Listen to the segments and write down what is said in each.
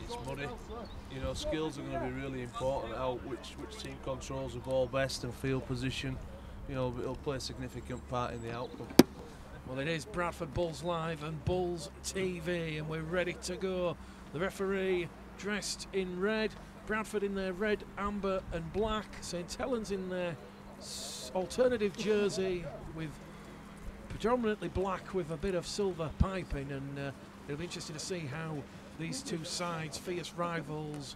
It's muddy. You know, skills are going to be really important out which team controls the ball best and field position. You know, it'll play a significant part in the outcome. Well, it is Bradford Bulls Live and Bulls TV, and we're ready to go. The referee dressed in red, Bradford in their red, amber and black, St Helens in their alternative jersey with predominantly black with a bit of silver piping, and it'll be interesting to see how these two sides, fierce rivals,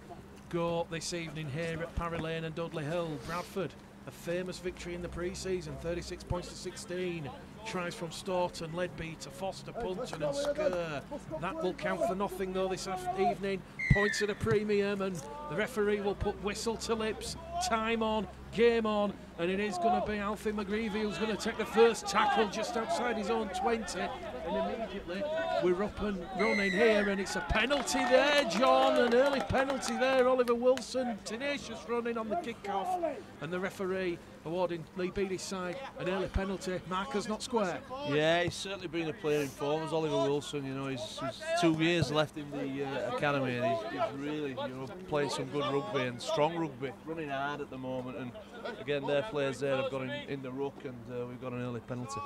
go this evening here at Parry Lane and Dudley Hill. Bradford, a famous victory in the pre-season, 36 points to 16. Tries from Staunton, Leigh Beattie to Foster, Punton and Skur. That will count for nothing though this evening. Points at a premium, and the referee will put whistle to lips. Time on, game on, and it is going to be Alfie McGreevy who's going to take the first tackle just outside his own 20. And immediately we're up and running here, and it's a penalty there, John. An early penalty there. Oliver Wilson, tenacious running on the kick-off, and the referee awarding Leigh Beattie's side an early penalty. Marker's not square. Yeah, he's certainly been a player in form as Oliver Wilson. You know, he's 2 years left in the academy, and he's really, you know, playing some good rugby and strong rugby, running hard at the moment. And again, their players there have got in the ruck, and we've got an early penalty.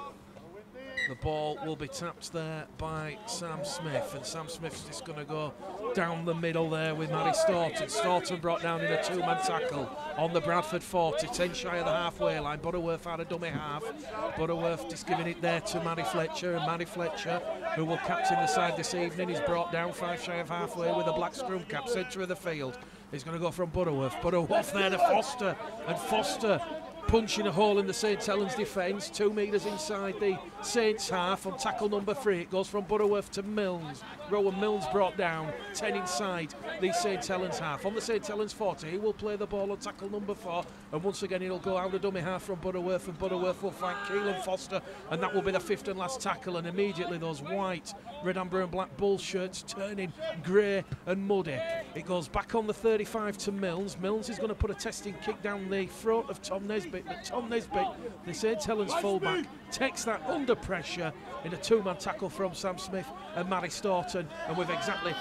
The ball will be tapped there by Sam Smith, and Sam Smith's just going to go down the middle there with Matty Staunton. Staunton brought down in a two-man tackle on the Bradford 40, 10 shy of the halfway line. Butterworth had a dummy half. Butterworth just giving it there to Matty Fletcher, and Matty Fletcher, who will captain the side this evening, is brought down 5 shy of halfway with a black scrum cap, centre of the field. He's going to go from Butterworth. Butterworth there to Foster, and Foster punching a hole in the St Helens defence, 2 metres inside the Saints half on tackle number 3. It goes from Butterworth to Milnes. Rowan Milnes brought down, 10 inside the St Helens half. On the St Helens 40, he will play the ball on tackle number 4, and once again it'll go out of dummy half from Butterworth, and Butterworth will find Keelan Foster, and that will be the 5th and last tackle. And immediately those white, red, amber and black Bull shirts turning grey and muddy. It goes back on the 35 to Milnes. Milnes is going to put a testing kick down the throat of Tom Nesbitt, but Tom Nesbitt, the St Helens fullback, takes that under pressure in a 2-man tackle from Sam Smith and Matty Staunton, and with exactly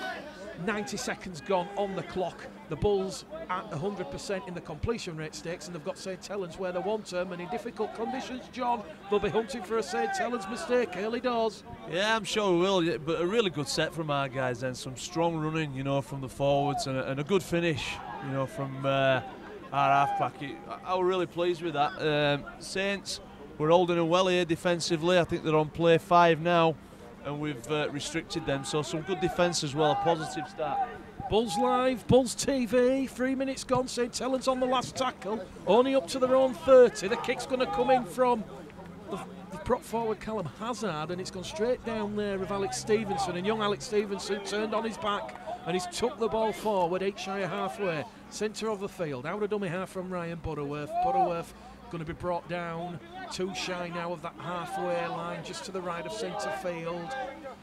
90 seconds gone on the clock, the Bulls at 100% in the completion rate stakes, and they've got St Helens where they want them, and in difficult conditions, John, they'll be hunting for a St Helens mistake early doors. Yeah, I'm sure we will, yeah, but a really good set from our guys then, some strong running, you know, from the forwards, and a good finish, you know, from our half-pack. I was really pleased with that. Saints, we're holding them well here defensively. I think they're on play 5 now, and we've restricted them, so some good defence as well, a positive start. Bulls Live, Bulls TV, 3 minutes gone, St Helens on the last tackle, only up to their own 30. The kick's going to come in from the prop forward Callum Hazard, and it's gone straight down there of Alex Stevenson, and young Alex Stevenson turned on his back, and he's took the ball forward, 8 shy of halfway, centre of the field, out of dummy half from Ryan Butterworth. Butterworth going to be brought down, 2 shy now of that halfway line, just to the right of centre field.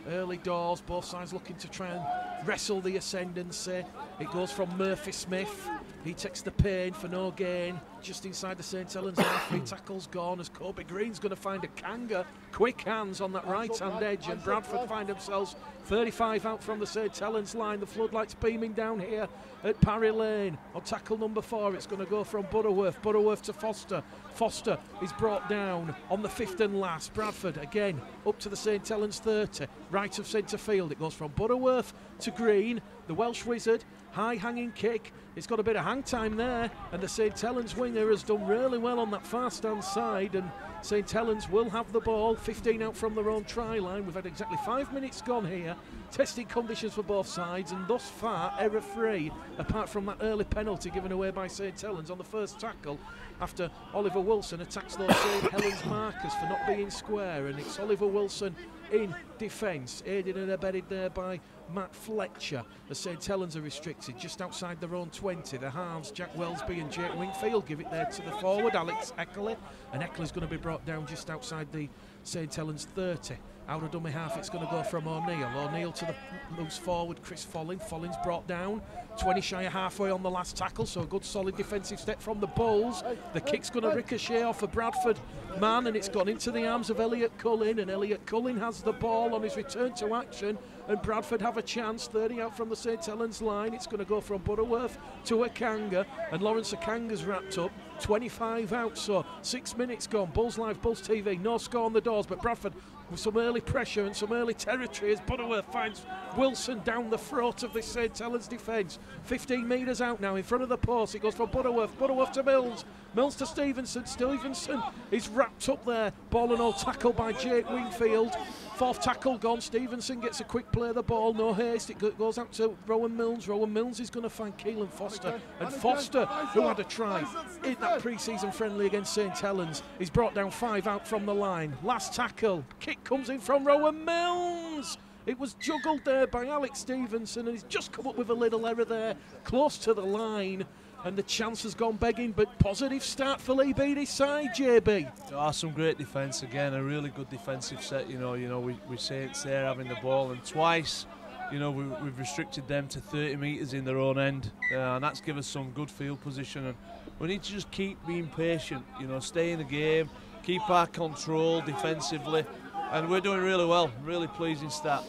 Early doors, both sides looking to try and wrestle the ascendancy. It goes from Murphy Smith. He takes the pain for no gain, just inside the St Helens half. 3 tackles gone as Kobe Green's going to find a Kanga. Quick hands on that right-hand edge, and Bradford find themselves 35 out from the St Helens line. The floodlights beaming down here at Parry Lane. On tackle number 4, it's going to go from Butterworth. Butterworth to Foster. Foster is brought down on the 5th and last. Bradford again up to the St Helens 30, right of centre field. It goes from Butterworth to Green, the Welsh wizard. High hanging kick. It's got a bit of hang time there, and the St Helens winger has done really well on that far stand side, and St Helens will have the ball, 15 out from their own try line. We've had exactly 5 minutes gone here. Testing conditions for both sides, and thus far error free, apart from that early penalty given away by St Helens on the first tackle after Oliver Wilson attacks those St Helens markers for not being square, and it's Oliver Wilson in defence, aided and abetted there by Matt Fletcher. The St Helens are restricted just outside their own 20. The halves, Jack Wellesby and Jake Wingfield, give it there to the forward, Alex Eckley, and Eckley's going to be brought down just outside the St Helens 30. Out of dummy half, it's going to go from O'Neill. O'Neill to the loose forward, Chris Follin. Follin's brought down, 20 shy of halfway on the last tackle, so a good solid defensive step from the Bulls. The kick's going to ricochet off a Bradford man, and it's gone into the arms of Elliot Cullen, and Elliot Cullen has the ball on his return to action, and Bradford have a chance. 30 out from the St Helens line. It's going to go from Butterworth to Akanga, and Lawrence Akanga's wrapped up. 25 out, so 6 minutes gone. Bulls Live, Bulls TV, no score on the doors, but Bradford with some early pressure and some early territory as Butterworth finds Wilson down the throat of this St Helens defence. 15 metres out now in front of the post. It goes from Butterworth to Mills. Mills to Stevenson. Stevenson is wrapped up there. Ball and all tackled by Jake Wingfield. Fourth tackle gone. Stevenson gets a quick play of the ball. No haste. It goes out to Rowan Mills. Rowan Mills is going to find Keelan Foster. And Foster, who had a try in that pre-season friendly against St Helens, is brought down 5 out from the line. Last tackle. Kick comes in from Rowan Mills. It was juggled there by Alex Stevenson, and he's just come up with a little error there, close to the line. And the chance has gone begging, but positive start for Leigh Beattie's side, JB. Some great defence again, a really good defensive set. We Saints there having the ball, and twice, we've restricted them to 30 metres in their own end, and that's given us some good field position. And we need to just keep being patient, stay in the game, keep our control defensively, and we're doing really well. Really pleasing start.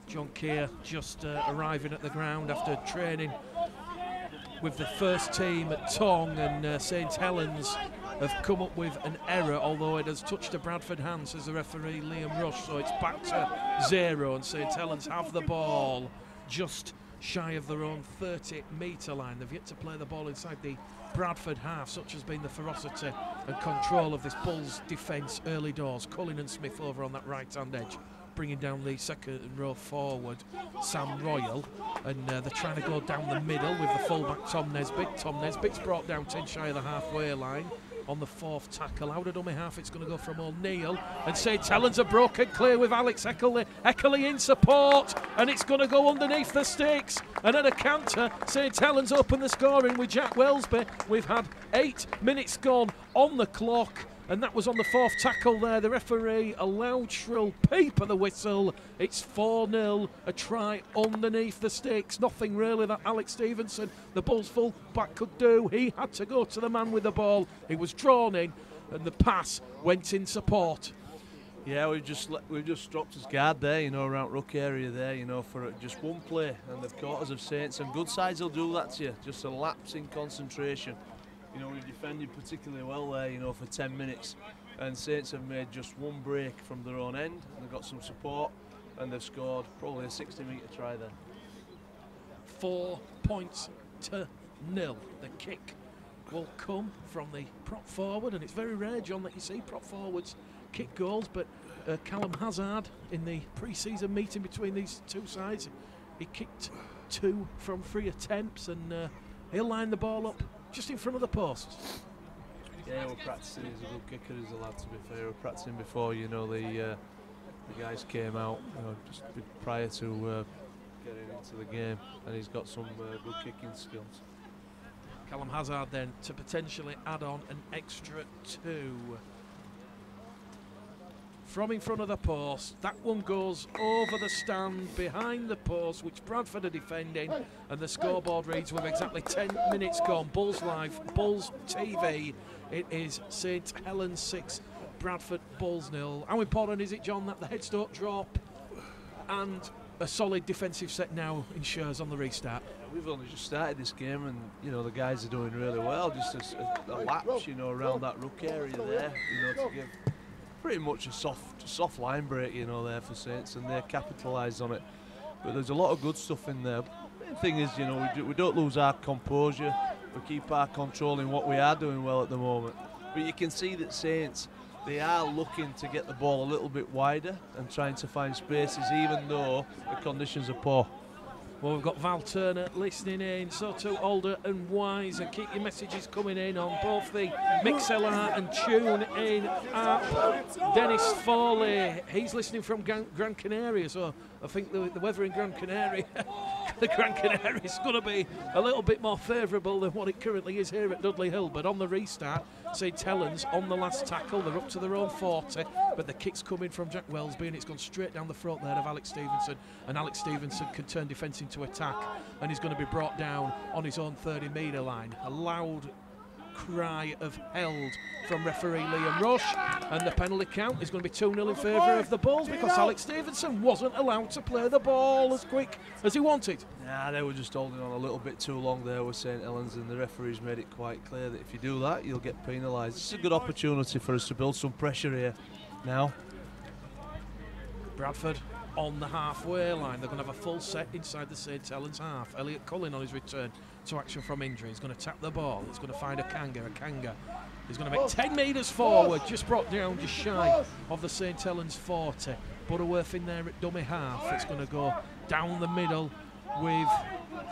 John Keir just arriving at the ground after training with the first team at Tong, and St Helens have come up with an error, although it has touched a Bradford hand, says the referee Liam Rush, so it's back to 0, and St Helens have the ball just shy of their own 30-metre line. They've yet to play the ball inside the Bradford half. Such has been the ferocity and control of this Bulls defence early doors. Cullen and Smith over on that right-hand edge, bringing down the second row forward, Sam Royal, and they're trying to go down the middle with the fullback Tom Nesbitt. Tom Nesbitt's brought down 10 shy of the halfway line on the fourth tackle. Out of dummy half, it's going to go from O'Neill, and St Helens are broken clear with Alex Eckerley in support, and it's going to go underneath the sticks, and at a canter, St Helens open the scoring with Jack Wellsby. We've had 8 minutes gone on the clock, and that was on the fourth tackle there. The referee, a loud shrill peep of the whistle. It's 4-0, a try underneath the sticks. Nothing really that Alex Stevenson, the Bulls full back, could do. He had to go to the man with the ball. He was drawn in, and the pass went in support. Yeah, we've just dropped his guard there, around ruck area there, for just one play, and they've caught us of Saints. And good sides will do that to you, just a lapse in concentration. We've defended particularly well there, for 10 minutes. And Saints have made just one break from their own end. And they've got some support, and they've scored probably a 60-metre try there. 4 points to 0. The kick will come from the prop forward, and it's very rare, John, that you see prop forwards kick goals. But Callum Hazard, in the pre-season meeting between these two sides, he kicked 2 from 3 attempts, and he'll line the ball up just in front of the post. Yeah, we're practicing. He's a good kicker, he's a lad, to be fair. We're practicing before, the guys came out, just prior to getting into the game, and he's got some good kicking skills. Callum Hazard then to potentially add on an extra 2. From in front of the post, that one goes over the stand behind the post, which Bradford are defending, and the scoreboard reads with exactly 10 minutes gone. Bulls Live, Bulls TV. It is St Helens 6, Bradford Bulls 0. How important is it, John, that the heads don't drop and a solid defensive set now ensures on the restart? We've only just started this game, and the guys are doing really well. Just a lapse, around that ruck area there, to give pretty much a soft line break, there for Saints, and they capitalised on it. But there's a lot of good stuff in there. The main thing is, we don't lose our composure. We keep our control in what we are doing well at the moment. But you can see that Saints, they are looking to get the ball a little bit wider and trying to find spaces, even though the conditions are poor. Well, we've got Val Turner listening in, so too Alder and Wise, and keep your messages coming in on both the Mixlr and Tune In app. Dennis Foley, he's listening from Gran Canaria, so I think the weather in Gran Canaria the Gran Canaria is going to be a little bit more favourable than what it currently is here at Dudley Hill. But on the restart, St Helens on the last tackle, they're up to their own 40, but the kick's coming from Jack Wellsby, and it's gone straight down the throat there of Alex Stevenson, and Alex Stevenson can turn defence into attack, and he's going to be brought down on his own 30-metre line. A loud cry of held from referee Liam Rush, and the penalty count is going to be 2-0 in favour of the Bulls because Alex Stevenson wasn't allowed to play the ball as quick as he wanted. Nah, they were just holding on a little bit too long there with St Helens, and the referees made it quite clear that if you do that, you'll get penalised. It's a good opportunity for us to build some pressure here now. Bradford on the halfway line. They're going to have a full set inside the St Helens half. Elliot Cullen on his return to action from injury. He's going to tap the ball. He's going to find Akanga. Akanga is going to make 10 metres forward, just brought down just shy of the St Helens 40. Butterworth in there at dummy half. It's going to go down the middle with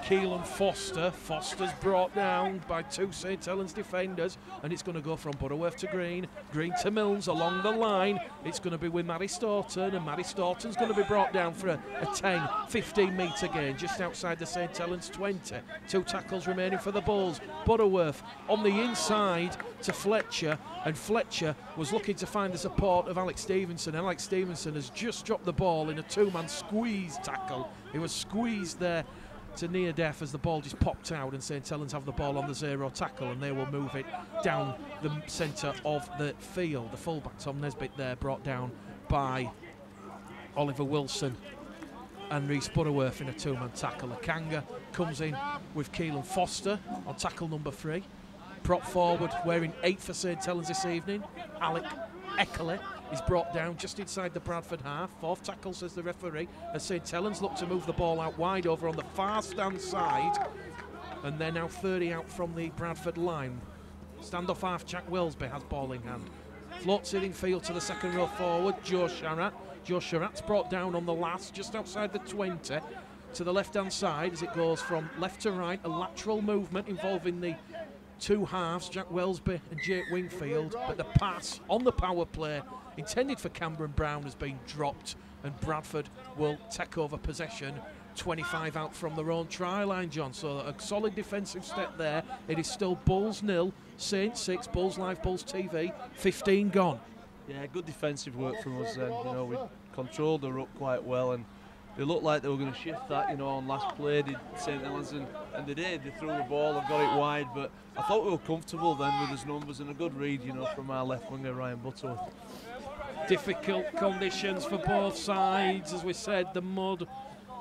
Keelan Foster. Foster's brought down by two St Helens defenders, and it's going to go from Butterworth to Green, Green to Mills along the line. It's going to be with Matty Staunton, and Matty Staunton's going to be brought down for a 10-15 metre gain just outside the St Helens 20. Two tackles remaining for the Bulls. Butterworth on the inside to Fletcher, and Fletcher was looking to find the support of Alex Stevenson. Alex Stevenson has just dropped the ball in a two-man squeeze tackle. He was squeezed there to near death as the ball just popped out, and St Helens have the ball on the zero tackle, and they will move it down the centre of the field. The fullback Tom Nesbitt there brought down by Oliver Wilson and Rhys Butterworth in a two-man tackle. Akanga comes in with Keelan Foster on tackle number 3. Prop forward wearing 8 for St Helens this evening, Alec Eckerle is brought down just inside the Bradford half. 4th tackle, says the referee, as St Helens look to move the ball out wide over on the far stand side, and they're now 30 out from the Bradford line. Standoff half, Jack Wellsby has ball in hand. Floats it in field to the second row forward, Joe Sharratt. Joe Sharratt's brought down on the last, just outside the 20, to the left-hand side as it goes from left to right, a lateral movement involving the two halves, Jack Wellsby and Jake Wingfield, but the pass on the power play intended for Cameron Brown has been dropped, and Bradford will take over possession 25 out from their own try line, John. So a solid defensive step there. It is still Bulls 0, Saints 6, Bulls Live, Bulls TV, 15 gone. Yeah, good defensive work from us then. You know, we controlled the ruck quite well, and they looked like they were going to shift that, you know, on last play, did St Helens, and they did. They threw the ball and got it wide, but I thought we were comfortable then with his numbers, and a good read, you know, from our left winger, Ryan Butterworth. Difficult conditions for both sides, as we said, the mud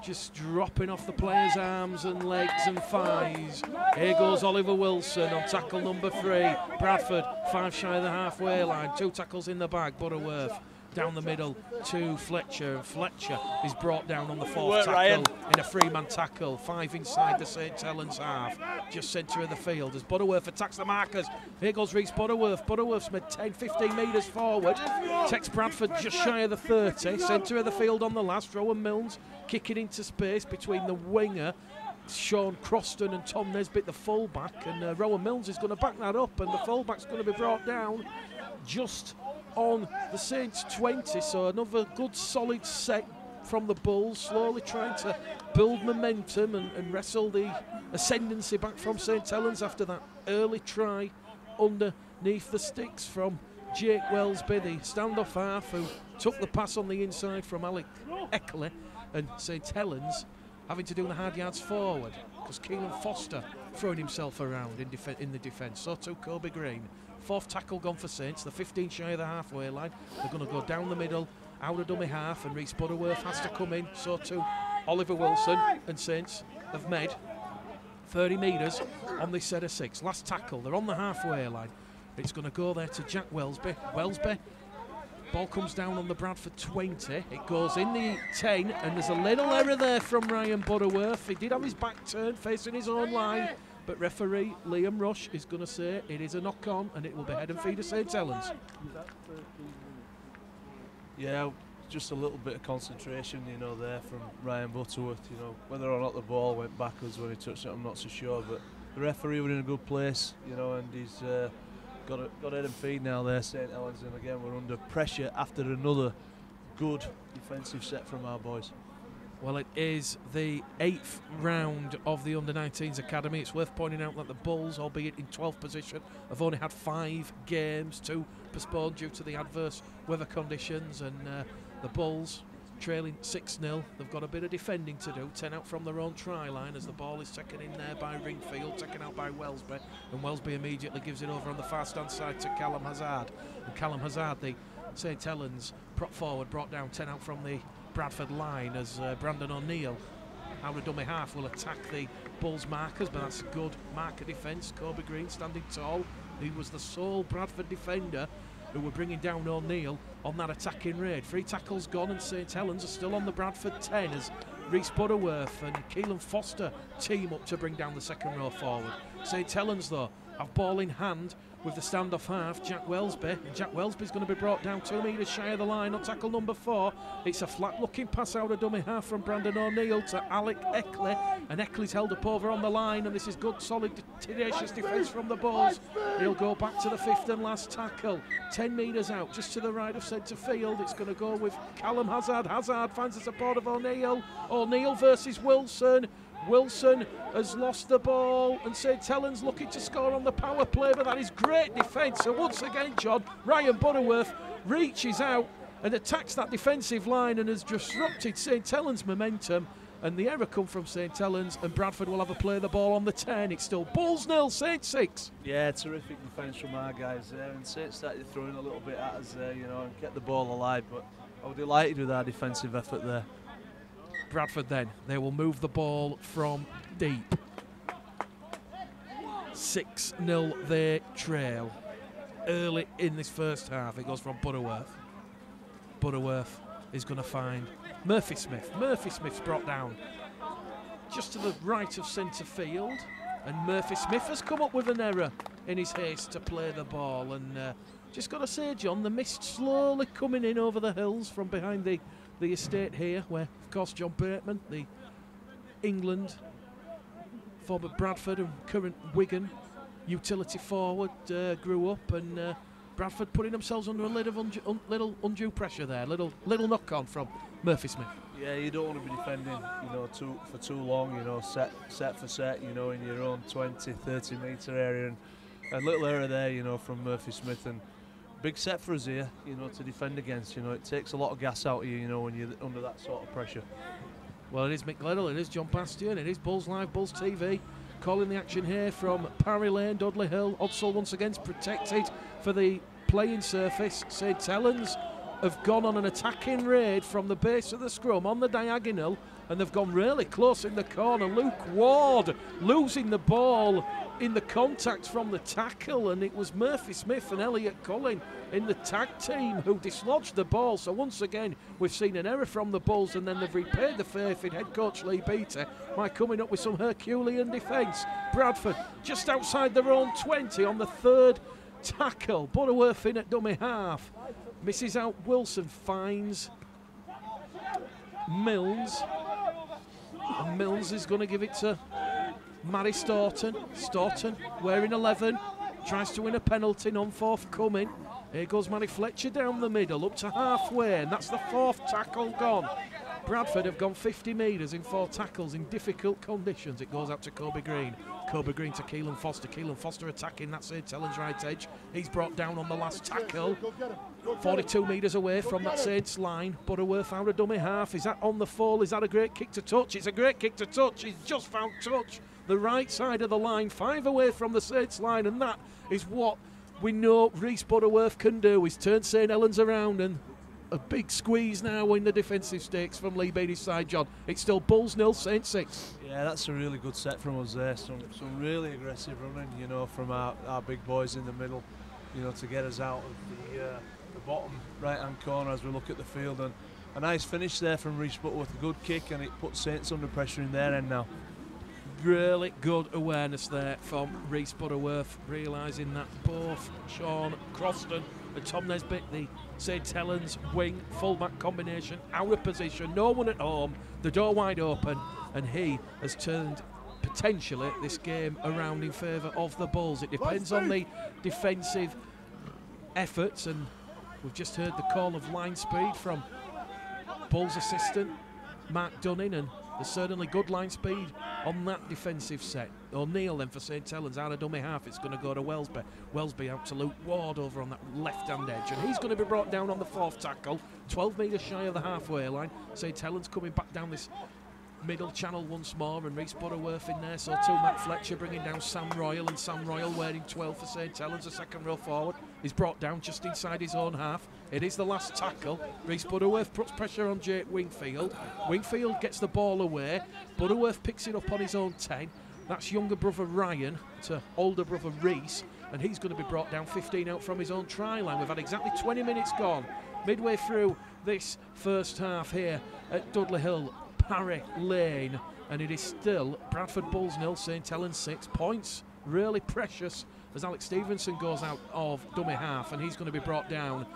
just dropping off the players' arms and legs and thighs. Here goes Oliver Wilson on tackle number 3. Bradford 5 shy of the halfway line, 2 tackles in the bag. Butterworth down the middle to Fletcher, and Fletcher is brought down on the 4th tackle in a 3-man tackle. 5 inside the St Helens half, just centre of the field as Butterworth attacks the markers. Here goes Rhys Butterworth. Butterworth's made 10-15 metres forward, takes Bradford just shy of the 30, centre of the field on the last. Rowan Milnes kicking into space between the winger Sean Croston and Tom Nesbitt, the fullback, and Rowan Milnes is going to back that up, and the fullback's going to be brought down just on the Saints 20. So another good solid set from the Bulls, slowly trying to build momentum and wrestle the ascendancy back from St Helens after that early try underneath the sticks from Jake Wellsby, the standoff half, who took the pass on the inside from Alec Eckerle, and St Helens having to do the hard yards forward because Keelan Foster throwing himself around in the defence. So too Kobe Green. 4th tackle gone for Saints. The 15 shy of the halfway line. They're going to go down the middle, out of dummy half, and Rhys Butterworth has to come in. So too Oliver Wilson, and Saints have made 30 metres on this set of 6. Last tackle, they're on the halfway line. It's going to go there to Jack Wellsby. Wellsby, ball comes down on the Bradford 20. It goes in the 10, and there's a little error there from Ryan Butterworth. He did have his back turned, facing his own line, but referee Liam Rush is going to say it is a knock-on, and it will be head and feet of St Helens. Yeah, just a little bit of concentration, you know, there from Ryan Butterworth. You know, whether or not the ball went backwards when he touched it, I'm not so sure, but the referee was in a good place, you know, and he's got head and feet now there, St Helens, and again we're under pressure after another good defensive set from our boys. Well, it is the 8th round of the Under-19s Academy. It's worth pointing out that the Bulls, albeit in 12th position, have only had 5 games to postpone due to the adverse weather conditions, and the Bulls trailing 6-0. They've got a bit of defending to do. 10 out from their own try line as the ball is taken in there by Ringfield, taken out by Wellesby, and Wellesby immediately gives it over on the far stand side to Callum Hazard. And Callum Hazard, the St Helens prop forward, brought down 10 out from the Bradford line as Brandon O'Neill, out of dummy half, will attack the Bulls markers, but that's good marker defence. Kobe Green standing tall. He was the sole Bradford defender who were bringing down O'Neill on that attacking raid. 3 tackles gone, and St Helens are still on the Bradford 10 as Rhys Butterworth and Keelan Foster team up to bring down the second row forward. St Helens, though, have ball in hand with the standoff half, Jack Wellesby. And Jack Wellesby's going to be brought down 2 metres shy of the line on tackle number 4. It's a flat-looking pass out of dummy half from Brandon O'Neill to Alec Eckley, and Eckley's held up over on the line, and this is good, solid, tenacious defence from the Bulls. He'll go back to the 5th and last tackle, 10 metres out, just to the right of centre field. It's going to go with Callum Hazard. Hazard finds the support of O'Neill. O'Neill versus Wilson. Wilson has lost the ball, and St Helens looking to score on the power play, but that is great defence. So once again, John, Ryan Butterworth reaches out and attacks that defensive line and has disrupted St Helens' momentum. And the error come from St Helens, and Bradford will have a play the ball on the 10. It's still Bulls 0, St 6. Yeah, terrific defence from our guys there, and St started throwing a little bit at us there, you know, and kept the ball alive. But I was delighted with our defensive effort there. Bradford then, they will move the ball from deep. 6-0 they trail. Early in this first half, it goes from Butterworth. Butterworth is going to find Murphy Smith. Murphy Smith's brought down just to the right of centre field, and Murphy Smith has come up with an error in his haste to play the ball. And just got to say, John, the mist slowly coming in over the hills from behind the estate here, where, of course, John Bateman, the England, former Bradford and current Wigan utility forward, grew up, and Bradford putting themselves under a little undue pressure there, little knock-on from Murphy Smith. Yeah, you don't want to be defending, you know, for too long, you know, set for set, you know, in your own 20, 30 metre area, and little error there, you know, from Murphy Smith. And big set for us here, you know, to defend against. You know, it takes a lot of gas out of you, you know, when you're under that sort of pressure. Well, it is Mick Liddell, it is John Bastion, it is Bulls Live, Bulls TV. Calling the action here from Parry Lane, Dudley Hill. Odsall once again protected for the playing surface. St Helens have gone on an attacking raid from the base of the scrum on the diagonal, and they've gone really close in the corner. Luke Ward losing the ball in the contact from the tackle, and it was Murphy Smith and Elliot Cullen in the tag team who dislodged the ball. So once again, we've seen an error from the Bulls, and then they've repaid the faith in head coach Leigh Beattie by coming up with some Herculean defence. Bradford just outside their own 20 on the 3rd tackle. Butterworth in at dummy half, misses out Wilson, finds Milnes, and Milnes is going to give it to Mary Staunton. Staunton wearing 11, tries to win a penalty, none forthcoming. Here goes Mary Fletcher down the middle, up to halfway, and that's the 4th tackle gone. Bradford have gone 50 metres in 4 tackles in difficult conditions. It goes out to Kobe Green. Kobe Green to Keelan Foster. Keelan Foster attacking that St Helens right edge. He's brought down on the last tackle. 42 metres away from that Saints line. Butterworth out of dummy half. Is that on the fall? Is that a great kick to touch? It's a great kick to touch. He's just found touch. The right side of the line, 5 away from the Saints line, and that is what we know Rhys Butterworth can do. He's turned St Helens around, and a big squeeze now in the defensive stakes from Leigh Beattie's side, John. It's still Bulls 0, Saints 6. Yeah, that's a really good set from us there. Some really aggressive running, you know, from our big boys in the middle, you know, to get us out of the bottom right-hand corner as we look at the field. And a nice finish there from Rhys Butterworth, a good kick, and it puts Saints under pressure in their end now. Really good awareness there from Rhys Butterworth, realising that both Sean Croston and Tom Nesbitt, the St Helens wing fullback combination, out of position, no one at home, the door wide open, and he has turned potentially this game around in favour of the Bulls. It depends on the defensive efforts, and we've just heard the call of line speed from Bulls assistant Mark Dunning, and there's certainly good line speed on that defensive set. O'Neill then for St Helens out of dummy half. It's going to go to Welsby. Welsby out to Luke Ward over on that left-hand edge, and he's going to be brought down on the fourth tackle, 12 metres shy of the halfway line. St Helens coming back down this middle channel once more, and Rhys Butterworth in there, so too Matt Fletcher bringing down Sam Royal, and Sam Royal wearing 12 for St Helens, a second row forward. He's brought down just inside his own half. It is the last tackle. Rhys Butterworth puts pressure on Jake Wingfield. Wingfield gets the ball away. Butterworth picks it up on his own 10. That's younger brother Ryan to older brother Rhys, and he's going to be brought down 15 out from his own try line. We've had exactly 20 minutes gone midway through this first half here at Dudley Hill, Parry Lane, and it is still Bradford Bulls 0, St Helens 6 points. Really precious as Alex Stevenson goes out of dummy half, and he's going to be brought down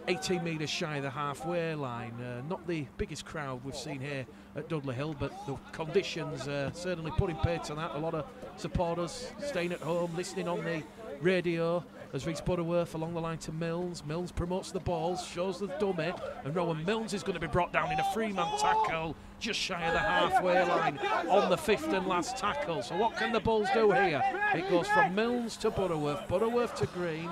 18 metres shy of the halfway line. Not the biggest crowd we've seen here at Dudley Hill, but the conditions certainly putting paid to that. A lot of supporters staying at home, listening on the radio as Rhys Butterworth along the line to Mills. Mills promotes the balls, shows the dummy, and Rowan Mills is going to be brought down in a three-man tackle just shy of the halfway line on the fifth and last tackle. So what can the Bulls do here? It goes from Mills to Butterworth, Butterworth to Green.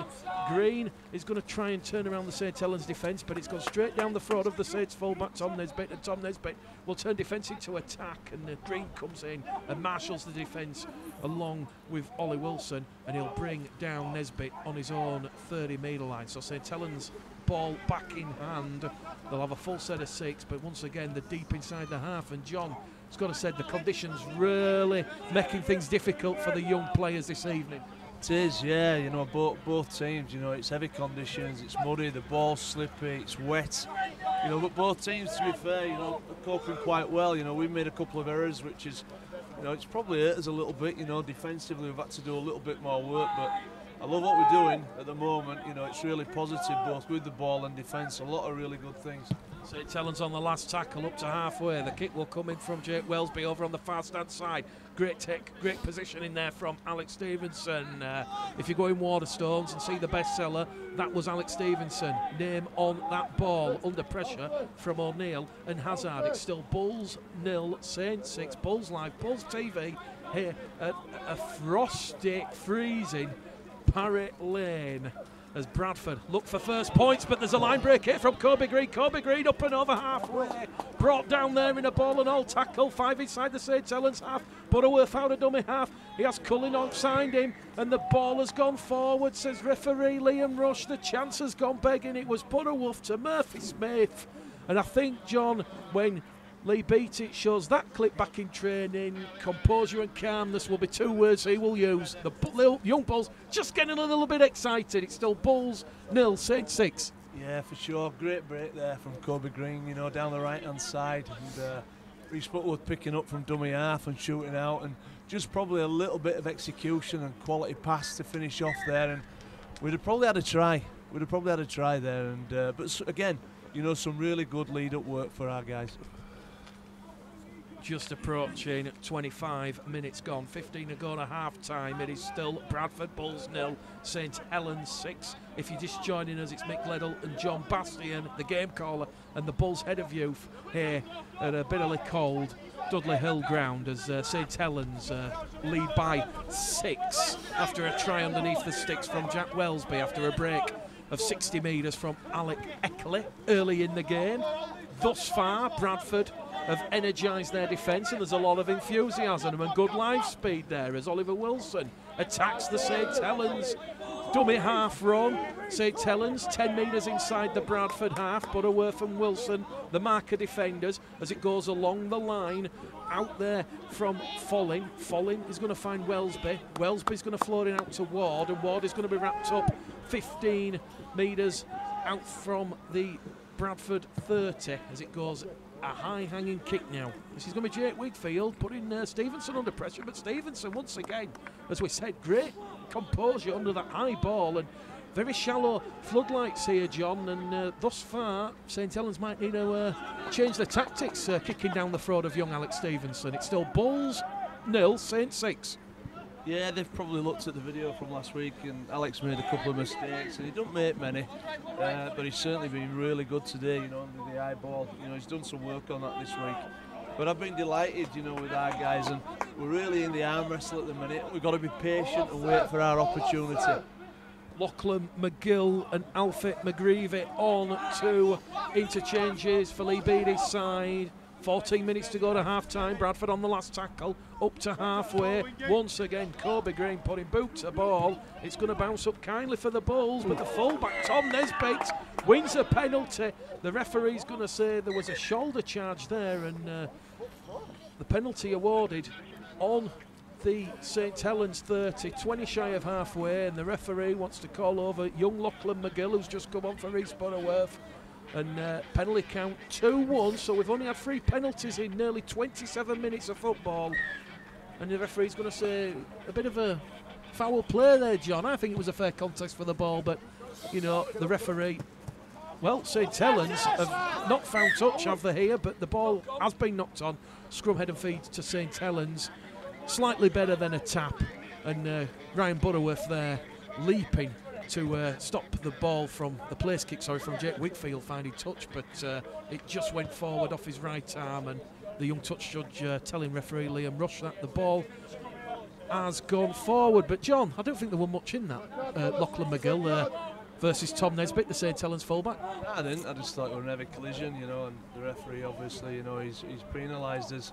Green is going to try and turn around the St Helens defence, but it's gone straight down the throat of the Saints fullback Tom Nesbitt, and Tom Nesbitt will turn defence into attack, and Green comes in and marshals the defence along with Ollie Wilson, and he'll bring down Nesbitt on his own 30-metre line. So St Helens ball back in hand. They'll have a full set of 6, but once again they're deep inside the half, and John has got to say the conditions really making things difficult for the young players this evening. It is, yeah, you know, both teams, you know, it's heavy conditions, it's muddy, the ball's slippy, it's wet, you know, but both teams, to be fair, you know, are coping quite well. You know, we've made a couple of errors, which is, you know, it's probably hurt us a little bit, you know, defensively we've had to do a little bit more work, but I love what we're doing at the moment. You know, it's really positive, both with the ball and defence, a lot of really good things. St Helens on the last tackle up to halfway. The kick will come in from Jake Welsby over on the far stand side. Great take, great position in there from Alex Stevenson. If you go in Waterstones and see the bestseller, that was Alex Stevenson. Name on that ball under pressure from O'Neill and Hazard. It's still Bulls 0, Saints 6. Bulls Live, Bulls TV here at a frosty, freezing Parry Lane as Bradford look for first points, but there's a line break here from Kobe Green. Kobe Green up and over halfway, brought down there in a ball and all tackle. 5 inside the St Helens half. Butterworth out of dummy half. He has Cullen onside him, and the ball has gone forward, says referee Liam Rush. The chance has gone begging. It was Butterworth to Murphy Smith, and I think, John, when Leigh Beattie shows that clip back in training, composure and calmness will be 2 words he will use. The young Bulls just getting a little bit excited. It's still Bulls 0, Saints 6. Yeah, for sure. Great break there from Kobe Green, you know, down the right-hand side. And Rhys Butterworth picking up from dummy half and shooting out, and just probably a little bit of execution and quality pass to finish off there. And we'd have probably had a try. We'd have probably had a try there. And but again, you know, some really good lead-up work for our guys. Just approaching 25 minutes gone, 15 to go to half time. It is still Bradford Bulls 0, St Helens 6. If you're just joining us, it's Mick Leddell and John Bastian, the game caller, and the Bulls head of youth here at a bitterly cold Dudley Hill ground as St Helens lead by 6 after a try underneath the sticks from Jack Welsby after a break of 60 metres from Alec Eckley early in the game. Thus far, Bradford have energised their defence, and there's a lot of enthusiasm and good life speed there as Oliver Wilson attacks the St Helens dummy half run. St Helens 10 metres inside the Bradford half. Butterworth and Wilson, the marker defenders, as it goes along the line out there from Folling. Folling is going to find Welsby. Welsby's going to float it out to Ward, and Ward is going to be wrapped up 15 metres out from the Bradford 30 as it goes a high-hanging kick now. This is going to be Jake Wigfield putting Stevenson under pressure, but Stevenson, once again, as we said, great composure under that high ball, and very shallow floodlights here, John, and thus far, St Helens might need to change their tactics, kicking down the throat of young Alex Stevenson. It's still Bulls 0, Saints 6. Yeah, they've probably looked at the video from last week, and Alex made a couple of mistakes, and he don't make many, but he's certainly been really good today, you know, under the eye ball. You know, he's done some work on that this week. But I've been delighted, you know, with our guys, and we're really in the arm wrestle at the minute. We've got to be patient and wait for our opportunity. Lachlan McGill and Alfie McGreevy on to interchanges for Leigh Beattie's side. 14 minutes to go to half-time. Bradford on the last tackle, up to halfway. Once again, Kobe Green putting boot to ball. It's going to bounce up kindly for the Bulls, but the fullback, Tom Nesbitt, wins a penalty. The referee's going to say there was a shoulder charge there, and the penalty awarded on the St Helens 30, 20 shy of halfway, and the referee wants to call over young Lachlan McGill, who's just come on for East Borough. And penalty count 2-1, so we've only had 3 penalties in nearly 27 minutes of football. And the referee's going to say a bit of a foul play there, John. I think it was a fair contest for the ball, but, you know, the referee... Well, St Helens have not found touch, have they here, but the ball has been knocked on. Scrum head and feed to St Helens. Slightly better than a tap. And Ryan Butterworth there leaping to stop the ball from the place kick, from Jake Whitfield finding touch, but it just went forward off his right arm, and the young touch judge telling referee Liam Rush that the ball has gone forward. But John, I don't think there were much in that. Lachlan McGill versus Tom Nesbitt, the St Helens fullback. I didn't. I just thought it was an heavy collision, you know, and the referee obviously, you know, he's penalised us,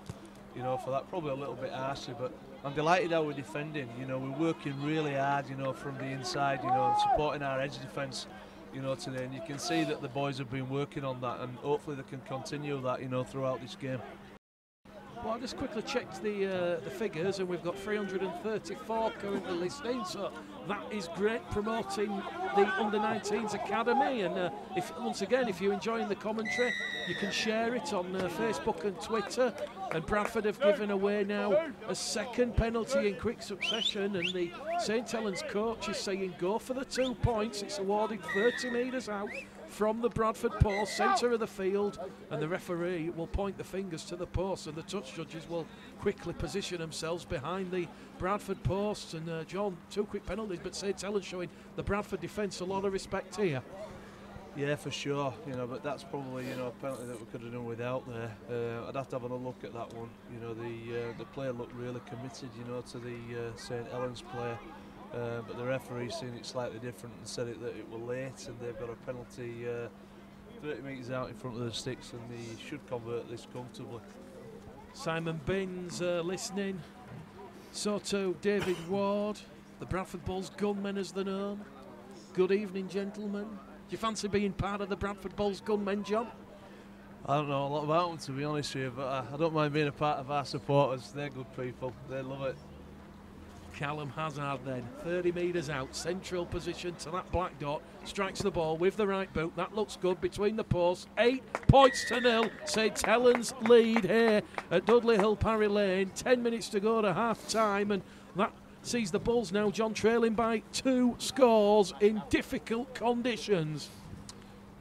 you know, for that, probably a little bit harshly, but I'm delighted how we're defending. You know, we're working really hard, you know, from the inside, you know, and supporting our edge defence, you know, today. And you can see that the boys have been working on that, and hopefully they can continue that, you know, throughout this game. Well, I just quickly checked the figures, and we've got 334 currently listening, so that is great, promoting the Under-19s Academy. And once again, if you're enjoying the commentary, you can share it on Facebook and Twitter. And Bradford have given away now a second penalty in quick succession, and the St Helens coach is saying go for the 2 points. It's awarded 30 metres out from the Bradford post, centre of the field, and the referee will point the fingers to the post, and the touch judges will quickly position themselves behind the Bradford posts. And John, 2 quick penalties, but St Helens showing the Bradford defence a lot of respect here. Yeah, for sure, you know, but that's probably, you know, a penalty that we could have done without there. I'd have to have a look at that one. You know, the player looked really committed, you know, to the St Helens player. But the referee's seen it slightly different and said that it was late, and they've got a penalty 30 metres out in front of the sticks, and they should convert this comfortably. Simon Binns listening. So too David Ward, the Bradford Bulls gunmen as they're known. Good evening, gentlemen. Do you fancy being part of the Bradford Bulls gunmen, John? I don't know a lot about them, to be honest with you, but I don't mind being a part of our supporters. They're good people. They love it. Callum Hazard then, 30 metres out, central position to that black dot, strikes the ball with the right boot. That looks good between the posts. 8 points to 0. St Helens lead here at Dudley Hill Parry Lane. 10 minutes to go to half time, and that sees the Bulls now, John, trailing by 2 scores in difficult conditions.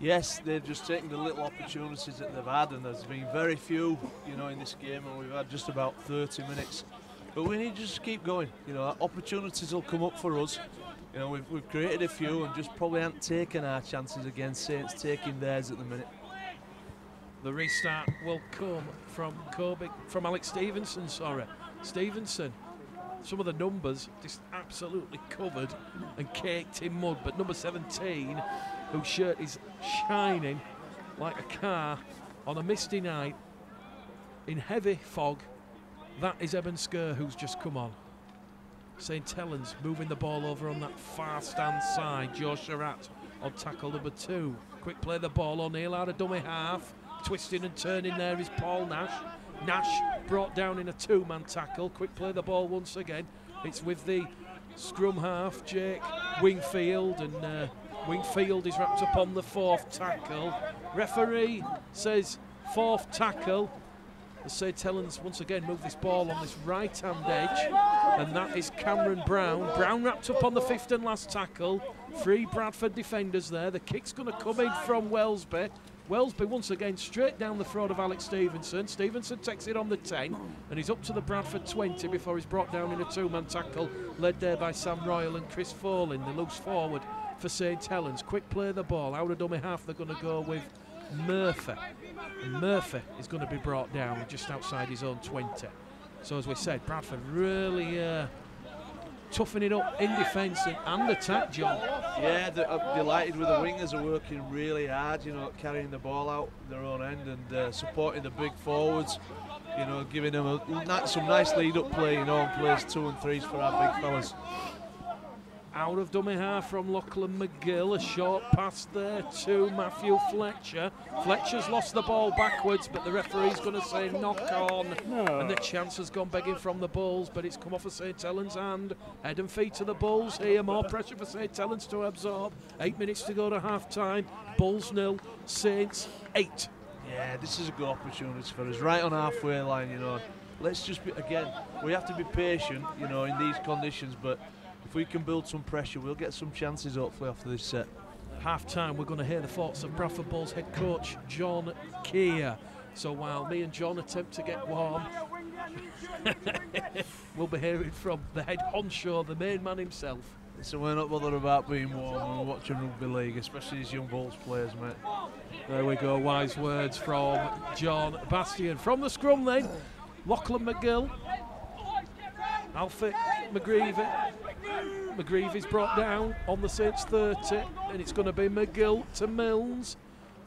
Yes, they've just taken the little opportunities that they've had, and there's been very few, you know, in this game, and we've had just about 30 minutes. But we need to just keep going. You know, opportunities will come up for us. You know, we've created a few and just probably haven't taken our chances against Saints taking theirs at the minute. The restart will come from Alex Stevenson, Stevenson. Some of the numbers just absolutely covered and caked in mud, but number 17, whose shirt is shining like a car on a misty night in heavy fog, that is Eben Skur, who's just come on. St Helens moving the ball over on that far stand side. Joe Sherratt on tackle number 2. Quick play the ball. O'Neill out of dummy half. Twisting and turning there is Paul Nash. Nash brought down in a 2-man tackle. Quick play the ball once again. It's with the scrum half, Jake Wingfield, and Wingfield is wrapped up on the 4th tackle. Referee says 4th tackle. The St Helens once again move this ball on this right-hand edge, and that is Cameron Brown. Brown wrapped up on the 5th and last tackle. 3 Bradford defenders there. The kick's going to come in from Wellesby. Wellesby once again straight down the throat of Alex Stevenson. Stevenson takes it on the 10 and he's up to the Bradford 20 before he's brought down in a 2-man tackle, led there by Sam Royal and Chris Folin, the loose forward for St Helens. Quick play of the ball, out of dummy half they're going to go with Murphy. And Murphy is going to be brought down just outside his own 20. So as we said, Bradford really toughening up in defence and attack, John. Yeah, I'm delighted with the wingers are working really hard, you know, carrying the ball out their own end and supporting the big forwards, you know, giving them some nice lead-up play, you know, and plays 2 and 3s for our big fellas. Out of dummy half from Lachlan McGill, a short pass there to Matthew Fletcher. Fletcher's lost the ball backwards, but the referee's going to say knock on. No. And the chance has gone begging from the Bulls, but it's come off of St Helens hand. Head and feet to the Bulls here, more pressure for St Helens to absorb. 8 minutes to go to half-time. Bulls 0, Saints 8. Yeah, this is a good opportunity for us, right on halfway line, you know. Let's just be, again, we have to be patient, you know, in these conditions, but if we can build some pressure, we'll get some chances hopefully after this set. Half-time, we're going to hear the thoughts of Bradford Bulls head coach John Keir. So while me and John attempt to get warm, we'll be hearing from the head honcho, the main man himself. So we're not bothered about being warm when we're watching rugby league, especially these young Bulls players, mate. There we go, wise words from John Bastian. From the scrum then, Lachlan McGill, Alfie McGreevy's brought down on the Saints 30, and it's going to be McGill to Milnes.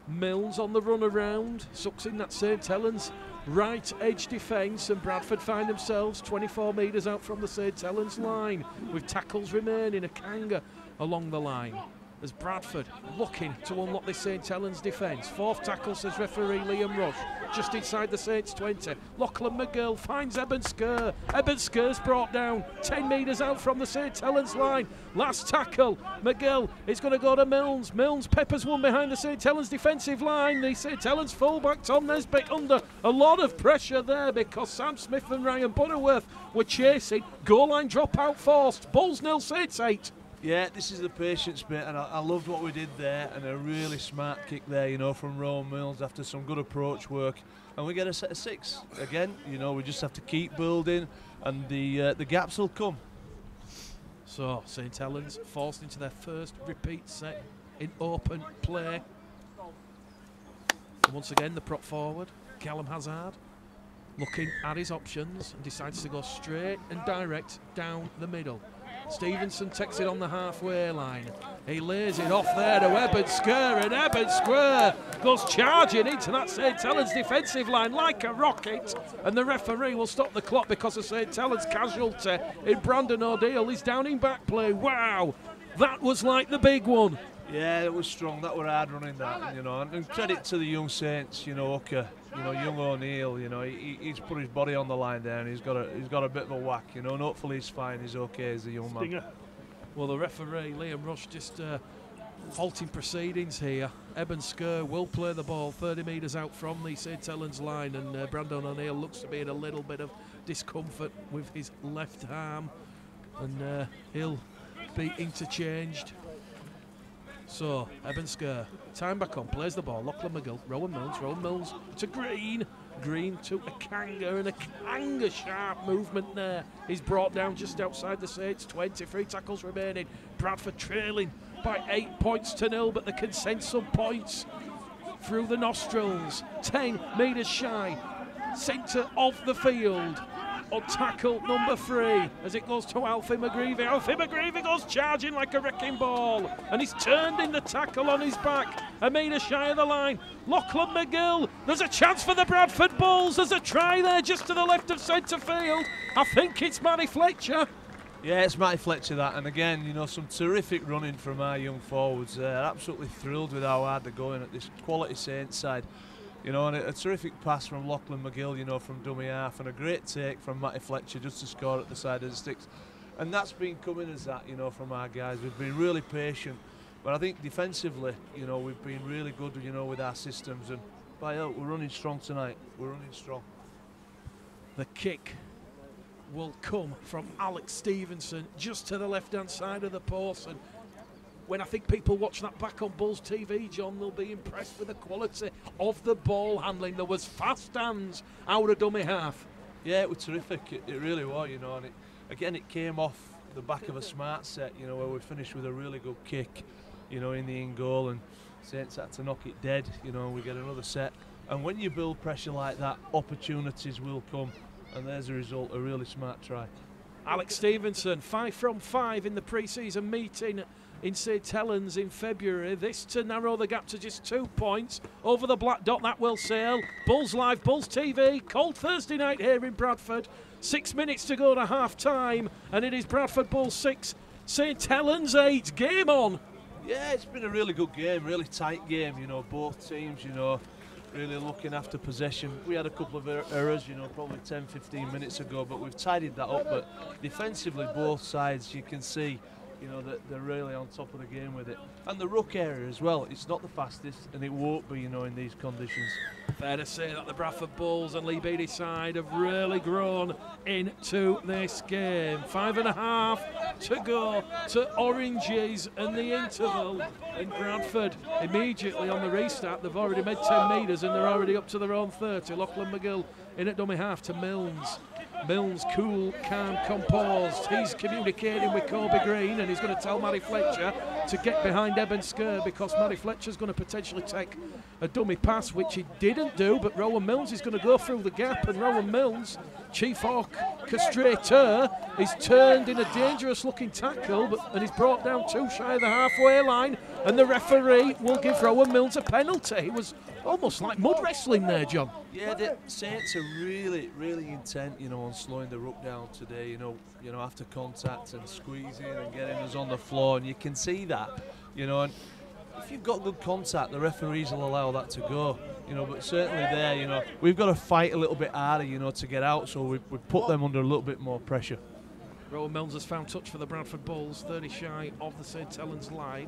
Milnes on the run around, sucks in that St Helens right edge defence, and Bradford find themselves 24 metres out from the St Helens line, with tackles remaining, a Kanga along the line. As Bradford looking to unlock this St Helens defence. 4th tackle, says referee Liam Rush, just inside the Saints 20. Lachlan McGill finds Eben Skerr. Eben Skerr's brought down 10 metres out from the St Helens line. Last tackle, McGill is going to go to Milnes. Milnes peppers one behind the St Helens defensive line. The St Helens fullback Tom Nesbitt under a lot of pressure there because Sam Smith and Ryan Butterworth were chasing. Goal line dropout forced. Bulls 0, Saints 8. Yeah, this is the patience bit, and I loved what we did there, and a really smart kick there, you know, from Rowan Mills after some good approach work, and we get a set of 6 again. You know, we just have to keep building, and the gaps will come. So St Helens forced into their first repeat set in open play. And once again, the prop forward, Callum Hazard, looking at his options and decides to go straight and direct down the middle. Stevenson takes it on the halfway line. He lays it off there to Eben Skerr, and Eben Skerr goes charging into that St Helens defensive line like a rocket, and the referee will stop the clock because of St Helens casualty in Brandon O'Deal. He's down in back play. Wow, that was like the big one. Yeah, it was strong. That were hard running, that, you know. And credit to the young Saints, you know, Hooker, you know, young O'Neill, you know, he's put his body on the line there, and he's got a bit of a whack, you know. And hopefully he's fine. He's okay as a young man. Well, the referee Liam Rush just halting proceedings here. Eben Skerr will play the ball 30 metres out from the St Helens line, and Brandon O'Neill looks to be in a little bit of discomfort with his left arm, and he'll be interchanged. So, Eben Skerr, time back on, plays the ball. Lachlan McGill, Rowan Mills to Green. Green to a Kanga, and a Kanga sharp movement there. He's brought down just outside the Saints 20, 3 tackles remaining. Bradford trailing by 8 points to 0, but the consensus points through the nostrils. 10 metres shy, centre of the field. On tackle number 3 as it goes to Alfie McGreevy. Alfie McGreevy goes charging like a wrecking ball, and he's turned in the tackle on his back. A metre shy of the line. Lachlan McGill, there's a chance for the Bradford Bulls. There's a try there just to the left of centre field. I think it's Matty Fletcher. Yeah, it's Matty Fletcher, that, and again, you know, some terrific running from our young forwards. Absolutely thrilled with how hard they're going at this quality Saints side. You know, and a terrific pass from Lachlan McGill, you know, from dummy half, and a great take from Matty Fletcher just to score at the side of the sticks. And that's been coming as that, you know, from our guys. We've been really patient, but I think defensively, you know, we've been really good, you know, with our systems, and by hell, we're running strong tonight. We're running strong. The kick will come from Alex Stevenson just to the left-hand side of the post, and when I think people watch that back on Bulls TV, John, they'll be impressed with the quality of the ball handling. There was fast hands out of dummy half. Yeah, it was terrific. It really was, you know, and it came off the back of a smart set, you know, where we finished with a really good kick, you know, in the in goal, and Saints had to knock it dead, you know, and we get another set. And when you build pressure like that, opportunities will come, and there's a result, a really smart try. Alex Stevenson, 5 from 5 in the pre-season meeting in St Helens in February. This to narrow the gap to just 2 points over the black dot. That will sail. Bulls Live, Bulls TV, cold Thursday night here in Bradford. 6 minutes to go to half-time, and it is Bradford Bulls 6, St Helens 8. Game on. Yeah, it's been a really good game, really tight game, you know, both teams, you know, really looking after possession. We had a couple of errors, you know, probably 10-15 minutes ago, but we've tidied that up. But defensively, both sides, you can see, you know, that they're really on top of the game with it. And the ruck area as well, it's not the fastest, and it won't be, you know, in these conditions. Fair to say that the Bradford Bulls and Leigh Beattie side have really grown into this game. 5.5 to go to Oranges and the interval. In Bradford, immediately on the restart, they've already made 10 metres and they're already up to their own 30. Lachlan McGill in at dummy half to Milnes. Milnes, cool, calm, composed. He's communicating with Kobe Green, and he's going to tell Matty Fletcher to get behind Eben Skur, because Matty Fletcher's going to potentially take a dummy pass, which he didn't do, but Rowan Milnes is going to go through the gap, and Rowan Milnes, chief orchestrator, is turned in a dangerous looking tackle, and he's brought down 2 shy of the halfway line, and the referee will give Rowan Milnes a penalty. It was almost like mud wrestling there, John. Yeah, the Saints are really, really intent, you know, on slowing the ruck down today, you know, after contact and squeezing and getting us on the floor, and you can see that, you know, and if you've got good contact, the referees will allow that to go, you know, but certainly there, you know, we've got to fight a little bit harder, you know, to get out, so we've put them under a little bit more pressure. Rowan Milnes has found touch for the Bradford Bulls, 30 shy of the St Helens line,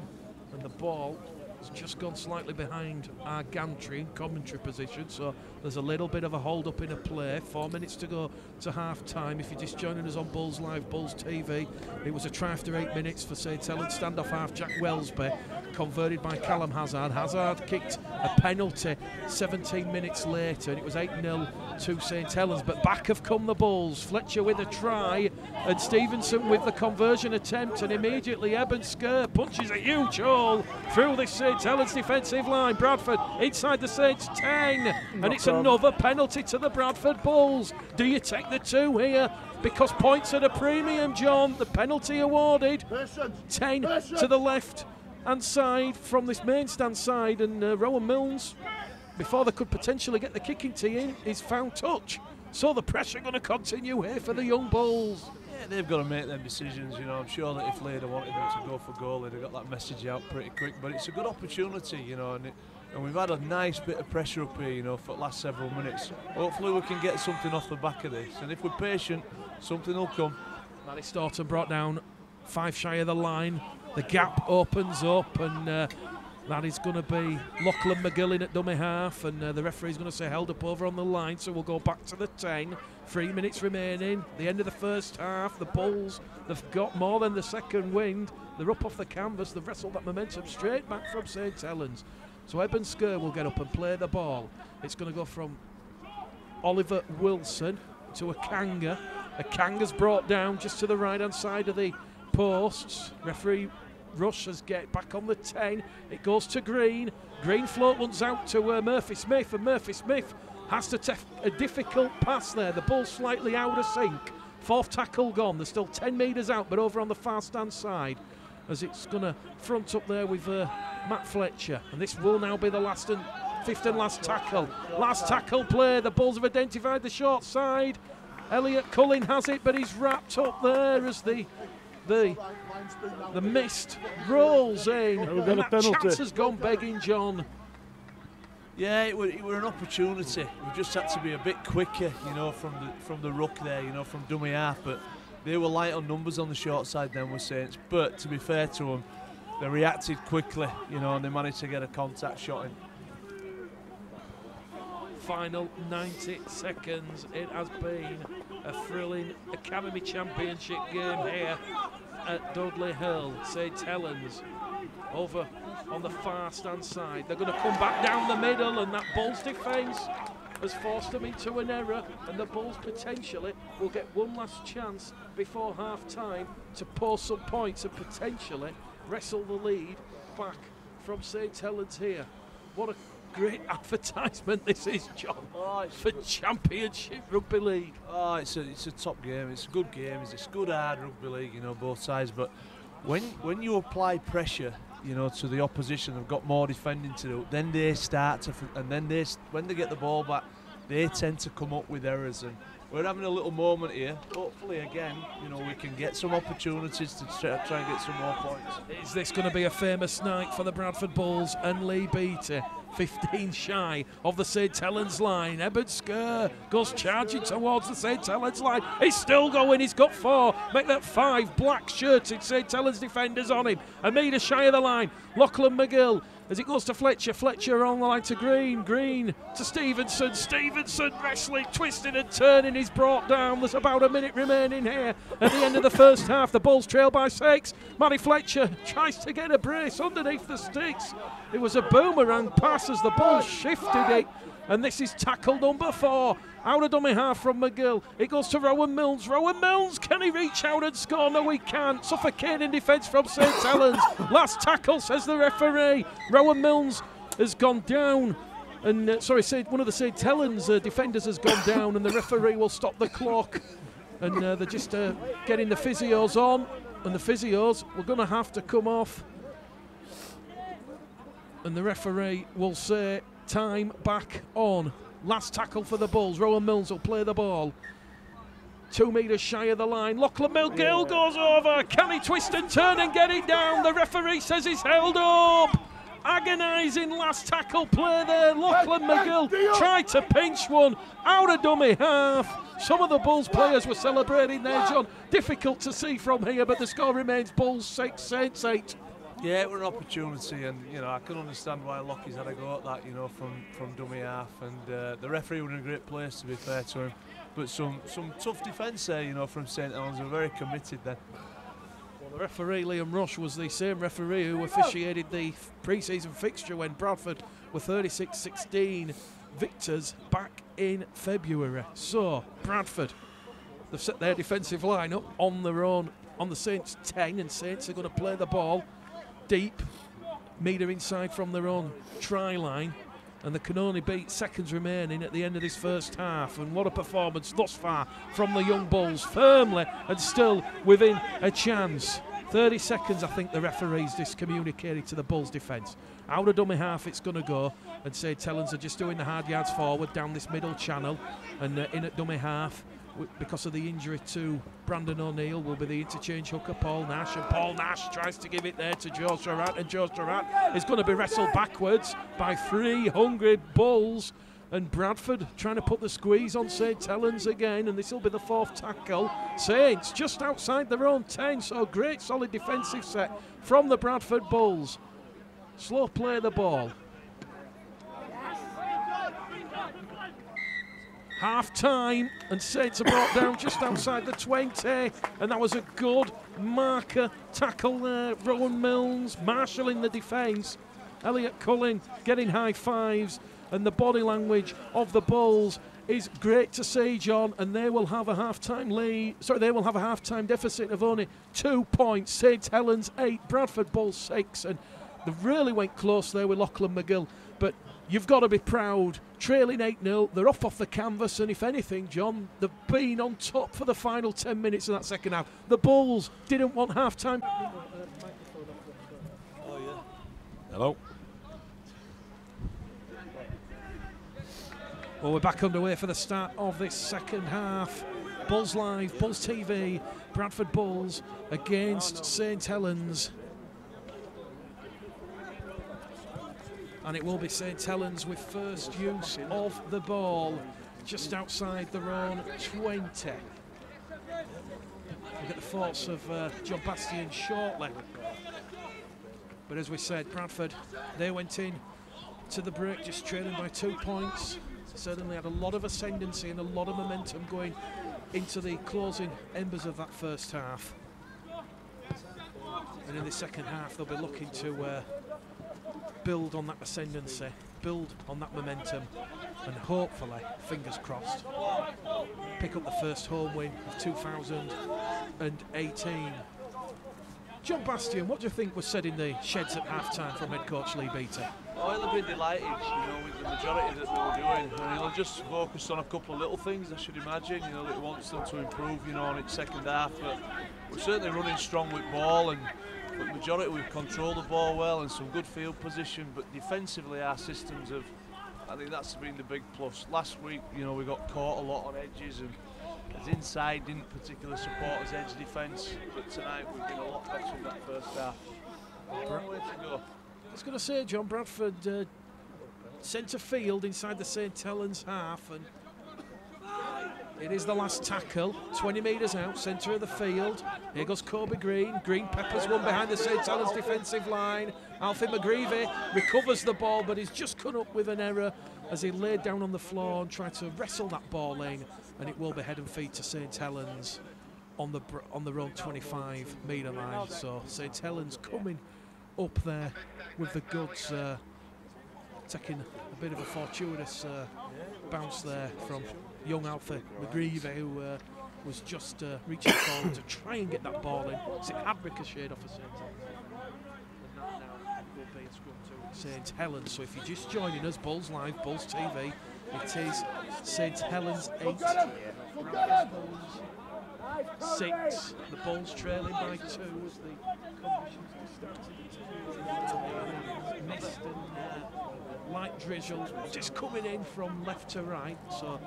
and the ball has just gone slightly behind our gantry in commentary position, so there's a little bit of a hold up in a play. 4 minutes to go to half time. If you're just joining us on Bulls Live, Bulls TV, it was a try after 8 minutes for St Helens. Standoff half Jack Wellsby, converted by Callum Hazard. Hazard kicked a penalty 17 minutes later, and it was 8-0 to St Helens, but back have come the Bulls. Fletcher with a try, and Stevenson with the conversion attempt, and immediately Eben Skur punches a huge hole through this St Helens defensive line. Bradford inside the Saints 10, and it's another penalty to the Bradford Bulls. Do you take the 2 here? Because points at a premium, John. The penalty awarded. 10 to the left hand side from this main stand side, and Rowan Milnes, before they could potentially get the kicking tee in, is found touch. So the pressure going to continue here for the young Bulls. Yeah, they've got to make them decisions, you know. I'm sure that if Leigh wanted them to go for goal, they'd have got that message out pretty quick, but it's a good opportunity, you know, and we've had a nice bit of pressure up here, you know, for the last several minutes. Hopefully we can get something off the back of this, and if we're patient, something will come. Matty Staunton brought down 5 shy of the line. The gap opens up, and that is going to be Lachlan McGill in at dummy half, and the referee's going to say held up over on the line, so we'll go back to the 10. 3 minutes remaining, the end of the first half. The Bulls, they've got more than the second wind. They're up off the canvas. They've wrestled that momentum straight back from St Helens. So Eben Skur will get up and play the ball. It's going to go from Oliver Wilson to Akanga. Akanga's brought down just to the right-hand side of the posts. Referee Rush has get back on the 10. It goes to Green. Green float one's out to Murphy Smith, and Murphy Smith has to take a difficult pass there. The ball's slightly out of sync. 4th tackle gone. They're still 10 metres out, but over on the far stand side, as it's going to front up there with Matt Fletcher. And this will now be the last and 5th and last tackle. Last tackle play. The Bulls have identified the short side. Elliot Cullen has it, but he's wrapped up there as the mist rolls in. And that chance has gone begging, John. Yeah, it were an opportunity. We just had to be a bit quicker, you know, from the ruck there, you know, from dummy half. But they were light on numbers on the short side then, were Saints. But to be fair to them, they reacted quickly, you know, and they managed to get a contact shot in. Final 90 seconds. It has been a thrilling Academy Championship game here at Dudley Hill. St Helens over on the far stand side. They're going to come back down the middle, and that Bulls defence has forced them into an error, and the Bulls potentially will get one last chance before half-time to pour some points and potentially wrestle the lead back from St Helens here. What a great advertisement this is, John, for Championship Rugby League. Oh, it's a top game. It's a good game. It's a good hard rugby league, you know, both sides. But when you apply pressure, you know, to the opposition, they've got more defending to do. Then they start to, and then when they get the ball back, they tend to come up with errors. And we're having a little moment here. Hopefully, again, you know, we can get some opportunities to try and get some more points. Is this going to be a famous night for the Bradford Bulls and Leigh Beattie? 15 shy of the St Helens line. Ebert Skur goes charging towards the St Helens line. He's still going. He's got 4. Make that 5 black shirted St Helens defenders on him. A metre shy of the line. Lachlan McGill as it goes to Fletcher. Fletcher on the line to Green. Green to Stevenson. Stevenson wrestling, twisting and turning. He's brought down. There's about a minute remaining here at the end of the first half. The Bulls trail by 6. Matty Fletcher tries to get a brace underneath the sticks. It was a boomerang pass as the Bulls shifted it. And this is tackle number 4. Out of dummy half from McGill. It goes to Rowan Mills. Rowan Mills, can he reach out and score? No, he can't. Suffocating defence from St Helens. Last tackle, says the referee. Rowan Mills has gone down. And one of the St Helens defenders has gone down, and the referee will stop the clock. And they're just getting the physios on. And the physios were going to have to come off. And the referee will say time back on. Last tackle for the Bulls. Rowan Mills will play the ball. 2 metres shy of the line. Lachlan McGill goes over. Can he twist and turn and get it down? The referee says he's held up. Agonising last tackle play there. Lachlan McGill tried to pinch one out of dummy half. Some of the Bulls players were celebrating there, John. Difficult to see from here, but the score remains Bulls 6, Saints 8. Yeah, it was an opportunity, and you know I can understand why Lockie's had a go at that, you know, from dummy half, and the referee was in a great place, to be fair to him. But some tough defence there, you know, from St Helens. Were very committed then. Well, the referee Liam Rush was the same referee who officiated the pre-season fixture when Bradford were 36-16 victors back in February. So Bradford, they've set their defensive line up on their own on the Saints 10, and Saints are going to play the ball deep, metre inside from their own try line, and they can only beat seconds remaining at the end of this first half. And what a performance thus far from the young Bulls, firmly and still within a chance. 30 seconds, I think the referees discommunicated to the Bulls defence. Out of dummy half it's going to go, and St Helens are just doing the hard yards forward down this middle channel, and in at dummy half, because of the injury to Brandon O'Neill, will be the interchange hooker Paul Nash, and Paul Nash tries to give it there to Joe Surratt, and Joe Surratt is going to be wrestled backwards by 3 hungry Bulls, and Bradford trying to put the squeeze on St Helens again, and this will be the 4th tackle. Saints just outside their own 10, so great solid defensive set from the Bradford Bulls. Slow play the ball. Half time, and Saints are brought down just outside the 20, and that was a good marker tackle there. Rowan Mills marshalling the defence. Elliot Cullen getting high fives, and the body language of the Bulls is great to see, John. And they will have a half-time lead. They will have a half-time deficit of only 2 points. St Helens 8, Bradford Bulls 6, and they really went close there with Lachlan McGill. But you've got to be proud. Trailing 8-0, they're off the canvas, and if anything, John, they've been on top for the final 10 minutes of that second half. The Bulls didn't want half-time. Oh, yeah. Hello. Well, we're back underway for the start of this second half. Bulls Live, Bulls TV, Bradford Bulls against St Helens. And it will be St Helens with first use of the ball just outside their own 20. We'll get the thoughts of John Bastian shortly. But as we said, Bradford, they went in to the break just trailing by 2 points. Certainly had a lot of ascendancy and a lot of momentum going into the closing embers of that first half. And in the second half, they'll be looking to build on that ascendancy, build on that momentum, and hopefully, fingers crossed, pick up the first home win of 2018. John Bastian, what do you think was said in the sheds at half-time from head coach Leigh Beattie? Oh, he'll be delighted, with the majority that we were doing, and he'll just focus on a couple of little things, I should imagine, that he wants them to improve, on its second half, but we're certainly running strong with ball, but the majority we've controlled the ball well and some good field position, but defensively our systems have, I think that's been the big plus. Last week, we got caught a lot on edges, and as inside didn't particularly support as edge defence, but tonight we've been a lot better in that first half. Long way to go. I was going to say, John, Bradford centre field inside the St Helens half, and it is the last tackle, 20 metres out, centre of the field. Here goes Kobe Green. Green peppers one behind the St Helens defensive line. Alfie McGreevy recovers the ball, but he's just come up with an error as he laid down on the floor and tried to wrestle that ball in, and it will be head and feet to St Helens on the own 25 metre line. So St Helens coming up there with the goods, taking a bit of a fortuitous bounce there from young Alfie McGreevy, who was just reaching forward to try and get that ball in. So it had ricocheted off of St Helens. And that now will be a scrum to St Helens. So if you're just joining us, Bulls Live, Bulls TV, it is St Helens 8, 6. The Bulls trailing by 2 as the conditions mist and light drizzle just coming in from left to right. So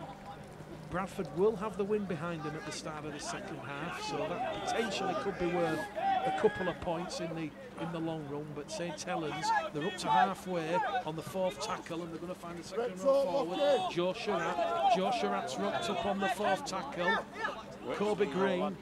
Bradford will have the win behind them at the start of the second half, so that potentially could be worth a couple of points in the long run. But St Helens, they're up to halfway on the 4th tackle, and they're going to find the second row forward. Joe Sherratt's rocked up on the 4th tackle. Kobe Green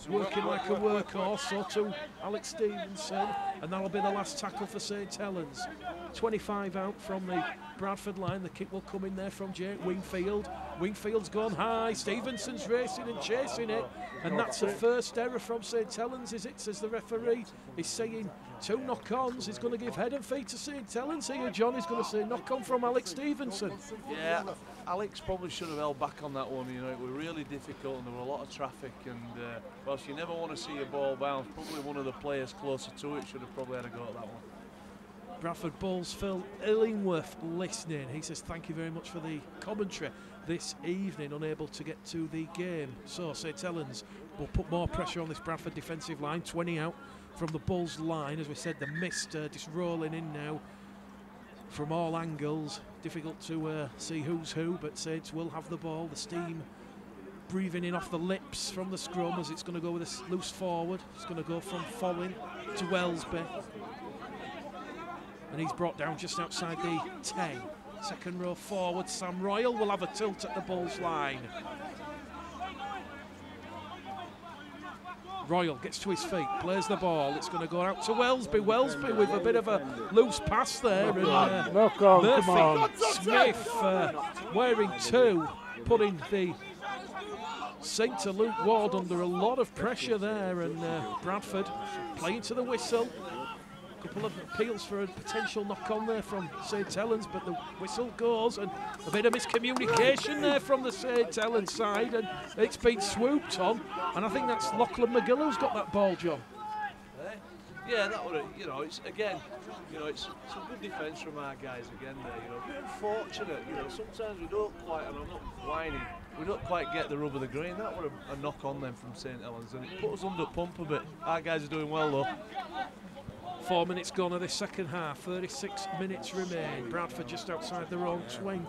working like a workhorse, so too Alex Stevenson, and that'll be the last tackle for St Helens. 25 out from the Bradford line. The kick will come in there from Jake Wingfield. Wingfield's gone high. Stevenson's racing and chasing it, and that's the first error from St Helens, is it? Says the referee. He's saying 2 knock-ons. He's going to give head and feet to St Helens here. John is going to say knock-on from Alex Stevenson. Yeah, Alex probably should have held back on that one. It was really difficult, and there were a lot of traffic, and whilst you never want to see a ball bounce, probably one of the players closer to it should have probably had a go at that one. Bradford Bulls Phil Illingworth listening. He says thank you very much for the commentary this evening, unable to get to the game. So St Helens will put more pressure on this Bradford defensive line. 20 out from the Bulls line. As we said, the mist just rolling in now from all angles. Difficult to see who's who, but Saints will have the ball. The steam breathing in off the lips from the scrum as it's going to go with a loose forward. It's going to go from Follin to Wellesby. And he's brought down just outside the 10. Second row forward, Sam Royal will have a tilt at the Bulls line. Royal gets to his feet, plays the ball. It's going to go out to Wellesby. Wellesby with a bit of a loose pass there. And Murphy Smith wearing 2, putting the St Luke Ward under a lot of pressure there. And Bradford playing to the whistle. Couple of appeals for a potential knock-on there from St Helens, but the whistle goes, and a bit of miscommunication there from the St Helens side, and it's been swooped on, and I think that's Lachlan McGill who's got that ball, John. Yeah, that would, it's again, it's some good defence from our guys again there. A bit unfortunate, sometimes we don't quite, and I'm not whining, we don't quite get the rub of the green. That would a knock on them from St Helens, and it put us under pump a bit. Our guys are doing well though. 4 minutes gone of this second half, 36 minutes remain. Bradford just outside their own 20.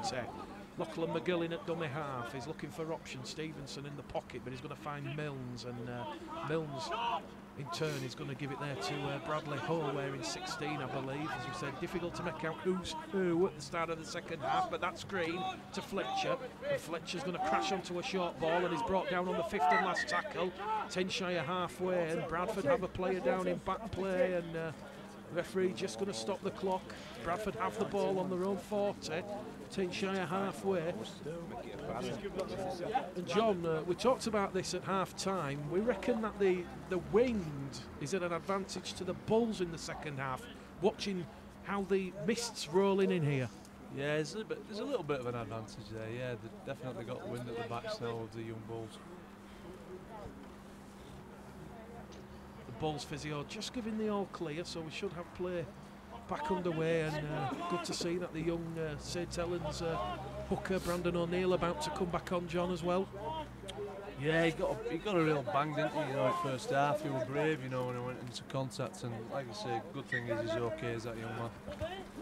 Lachlan McGill in at dummy half. He's looking for options. Stevenson in the pocket, but he's going to find Milnes, and Milnes in turn is going to give it there to Bradley Hull, wearing 16, I believe. As we said, difficult to make out who's who at the start of the second half, but that screen to Fletcher, and Fletcher's going to crash onto a short ball, and he's brought down on the 5th and last tackle. 10 shy of halfway, and Bradford have a player down in back play, and Referee just going to stop the clock. Bradford have the ball on their own 40. 10 shy of halfway. And John, we talked about this at half-time. We reckon that the wind is at an advantage to the Bulls in the second half, watching how the mist's rolling in here. Yeah, there's a little bit of an advantage there. Yeah, they've definitely got the wind at the backs now of the young Bulls. The Bulls physio just giving the all clear, so we should have play back underway, and good to see that the young St Helens hooker Brandon O'Neill about to come back on, John, as well. Yeah, he got a real bang, didn't he? You know, at first half he was brave, you know, when he went into contact, and like I say, good thing is he's okay as that young man.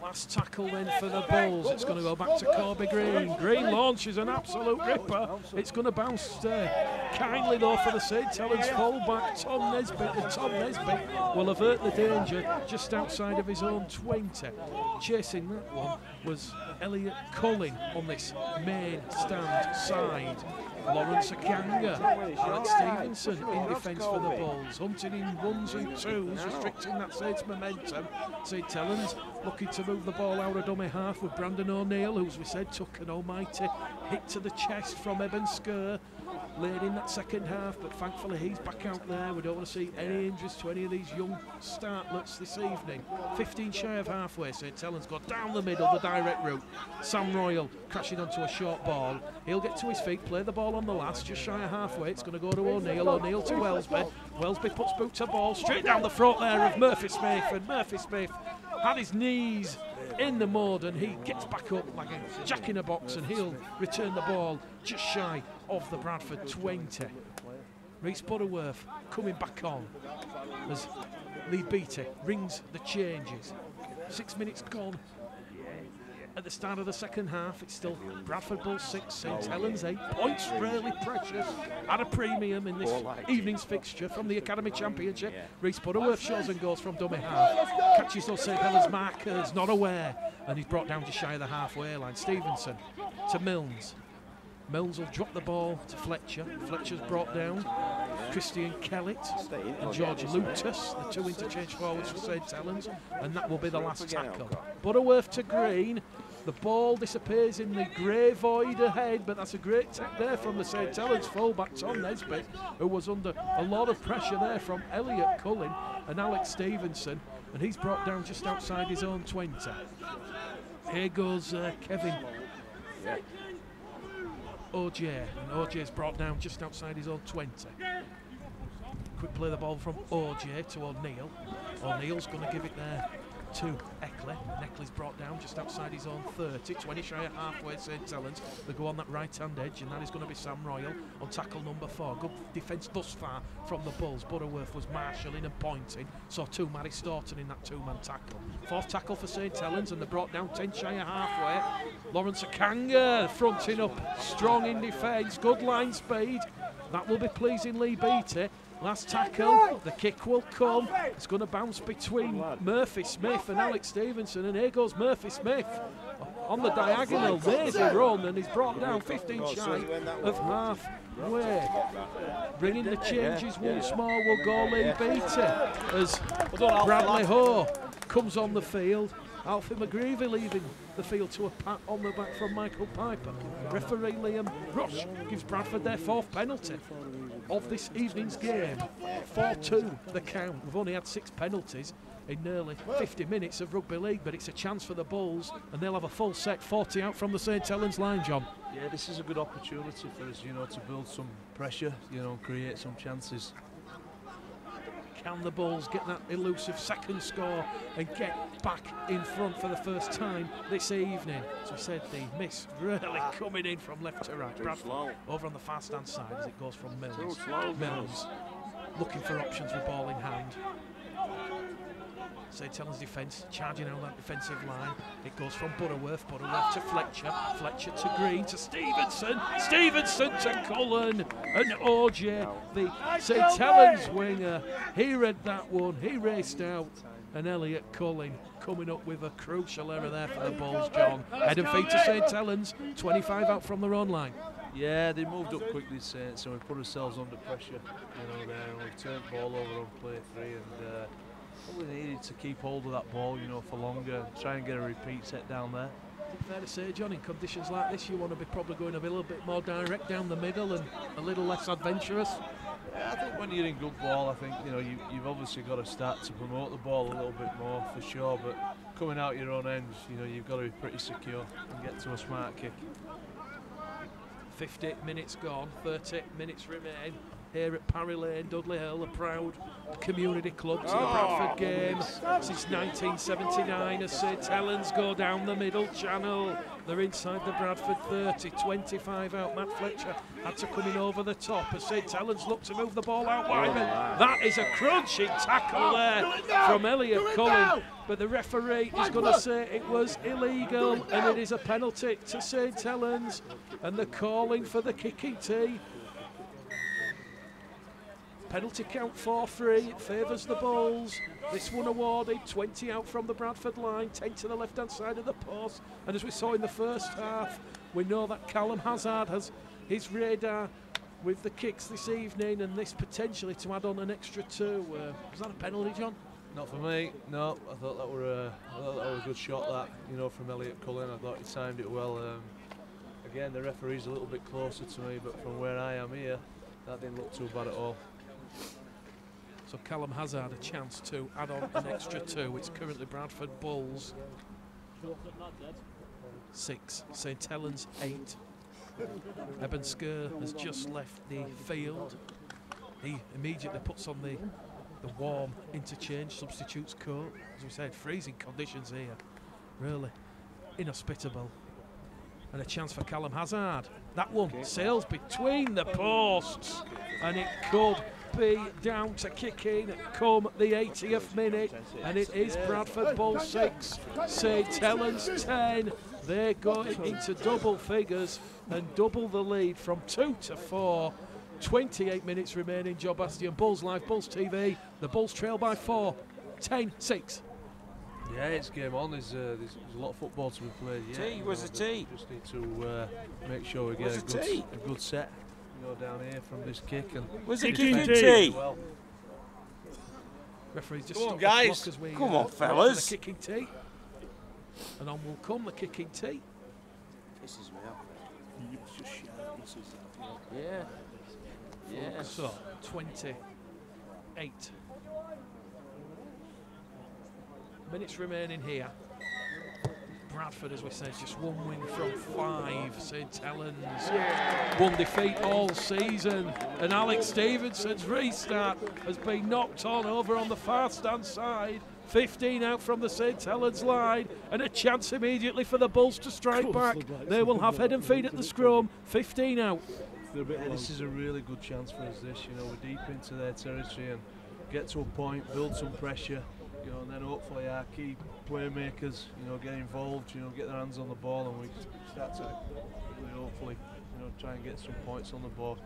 Last tackle then for the Bulls. It's going to go back to Corby Green. Green launches an absolute ripper. It's going to bounce kindly though for the St Helens fullback Tom Nesbitt, and Tom Nesbitt will avert the danger just outside of his own 20. Chasing that one was Elliot Cullen on this main stand side. Lawrence Akanga, Alex Stevenson in defence for the Bulls, hunting in ones and twos, restricting that Saints momentum. St Helens looking to move the ball out of dummy half with Brandon O'Neill, who, as we said, took an almighty hit to the chest from Eben Skur late in that second half, but thankfully he's back out there. We don't want to see any injuries to any of these young startlets this evening. 15 shy of halfway, St Helens got down the middle, the direct route. Sam Royal crashing onto a short ball. He'll get to his feet, play the ball on the last, just shy of halfway. It's going to go to O'Neill. O'Neill to Wellesby. Wellesby puts boot to ball straight down the throat there of Murphy Smith, and Murphy Smith had his knees in the mud, and he gets back up like a jack in a box, and he'll return the ball just shy of the Bradford 20. Reece Butterworth coming back on as Leigh Beattie rings the changes. 6 minutes gone at the start of the second half. It's still Bradford Bulls 6, St Helens 8. Points really precious at a premium in this evening's fixture from the Academy Championship. Reece Butterworth shows and goes from dummy half. Catches those St Helens markers, not aware, and he's brought down just shy of the halfway line. Stevenson to Milnes. Milnes will drop the ball to Fletcher. Fletcher's brought down. Christian Kellett and George Lutus, the two interchange forwards for St Helens, and that will be the last tackle. Butterworth to Green. The ball disappears in the grey void ahead, but that's a great tap there from the St Helens fullback Tom Nesbitt, who was under a lot of pressure there from Elliot Cullen and Alex Stevenson, and he's brought down just outside his own 20. Here goes Kevin OJ, and OJ's brought down just outside his own 20. Quick play the ball from OJ to O'Neill. O'Neill's going to give it there to Eckley. Eckley's brought down just outside his own 30, 20 shy of halfway St Helens. They go on that right-hand edge, and that is going to be Sam Royal on tackle number 4. Good defence thus far from the Bulls. Butterworth was marshalling and pointing. Saw two Mary Staunton in that two-man tackle. 4th tackle for St Helens, and they brought down 10 shy of halfway. Lawrence Akanga fronting up, strong in defence, good line speed. That will be pleasing Leigh Beattie. Last tackle, the kick will come. It's going to bounce between Murphy Smith and Alex Stevenson, and here goes Murphy Smith on the diagonal. There's a run, and he's brought down 15 shy of halfway. Bringing the changes once more will go Leigh Beattie as Bradley Ho comes on the field. Alfie McGreevy leaving the field to a pat on the back from Michael Piper. Referee Liam Rush gives Bradford their 4th penalty of this evening's game. 4-2 the count. We've only had 6 penalties in nearly 50 minutes of rugby league, but it's a chance for the Bulls, and they'll have a full set 40 out from the St Helens line, John. Yeah, this is a good opportunity for us, you know, to build some pressure, you know, create some chances. Can the Bulls get that elusive second score and get back in front for the first time this evening? As we said, the miss really coming in from left to right. Bradford over on the far stand side as it goes from Milnes. Milnes looking for options with ball in hand. St Helens defence charging out that defensive line. It goes from Butterworth. Butterworth to Fletcher. Fletcher to Green to Stevenson. Stevenson to Cullen. And OJ, the St Helens winger, he read that one. He raced out. And Elliot Cullen coming up with a crucial error there for the Bulls, John. Head and feet to St Helens. 25 out from their own line. Yeah, they moved up quickly, Saints, and we put ourselves under pressure, you know, there, and we turned ball over on play 3, and Probably needed to keep hold of that ball, you know, for longer, try and get a repeat set down there. Fair to say, John, in conditions like this, you want to be probably going a little bit more direct down the middle and a little less adventurous. Yeah, I think when you're in good ball, I think, you know, you've obviously got to start to promote the ball a little bit more, for sure, but coming out your own end, you know, you've got to be pretty secure and get to a smart kick. 50 minutes gone, 30 minutes remain here at Parry Lane, Dudley Hill, a proud community club to the Bradford game since 1979 as St Helens go down the middle channel. They're inside the Bradford 30, 25 out. Matt Fletcher had to come in over the top as St Helens look to move the ball out wide. That is a crunching tackle there from Elliot Cullen, but the referee is going to say it was illegal and it is a penalty to St Helens, and they're calling for the kicking tee. Penalty count 4-3, it favours the Bulls. This one awarded, 20 out from the Bradford line, 10 to the left-hand side of the post. And as we saw in the first half, we know that Callum Hazard has his radar with the kicks this evening, and this potentially to add on an extra 2. Was that a penalty, John? Not for me, no. I thought that were a good shot, that, you know, from Elliot Cullen. I thought he timed it well. Again, the referee's a little bit closer to me, but from where I am here, that didn't look too bad at all. So Callum Hazard a chance to add on an extra 2. It's currently Bradford Bulls 6, St Helens 8. Eben Skur has just left the field. He immediately puts on the warm interchange, substitutes coat. As we said, freezing conditions here, really inhospitable. And a chance for Callum Hazard. That one sails between the posts, and it could be down to kicking come the 80th minute, and it is Bradford Bulls 6, St Helens 10. They're going into double figures and double the lead from 2 to 4. 28 minutes remaining, Joe Bastion. Bulls Live, Bulls TV. The Bulls trail by 4, 10-6. Yeah, it's game on. There's a lot of football to be played. Yeah, Tee, where's the tee? Just need to make sure we get a good set, you know, down here from this kick. And where's the kicking tee? Well, referees just come on, stop guys. the clock as we come on, fellas. The kicking tee, and on will come the kicking tee. Pisses me off. Yeah. Yeah. So 28 minutes remaining here. Bradford, as we said, just one win from 5. St Helens, one defeat all season. And Alex Stevenson's restart has been knocked on over on the far stand side. 15 out from the St Helens line, and a chance immediately for the Bulls to strike back. They will have head and feet at the scrum. 15 out. Yeah, this is a really good chance for us. This, you know, we're deep into their territory and get to a point, build some pressure, you know, and then hopefully our key playmakers, you know, get involved, you know, get their hands on the ball, and we start to really hopefully, you know, try and get some points on the board.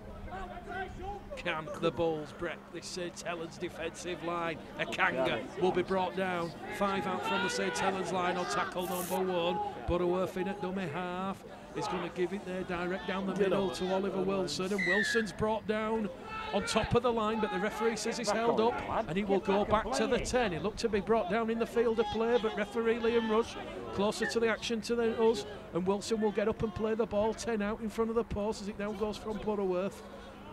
Can the Bulls break this St Helens defensive line? Akanga will be brought down. 5 out from the St Helens line on tackle number 1. Butterworth in at dummy half. Is going to give it there direct down the middle to Oliver Wilson, and Wilson's brought down on top of the line, but the referee says he's held up and he will go back to the 10. He looked to be brought down in the field of play, but referee Liam Rush closer to the action to us, and Wilson will get up and play the ball. 10 out in front of the post as it now goes from Butterworth.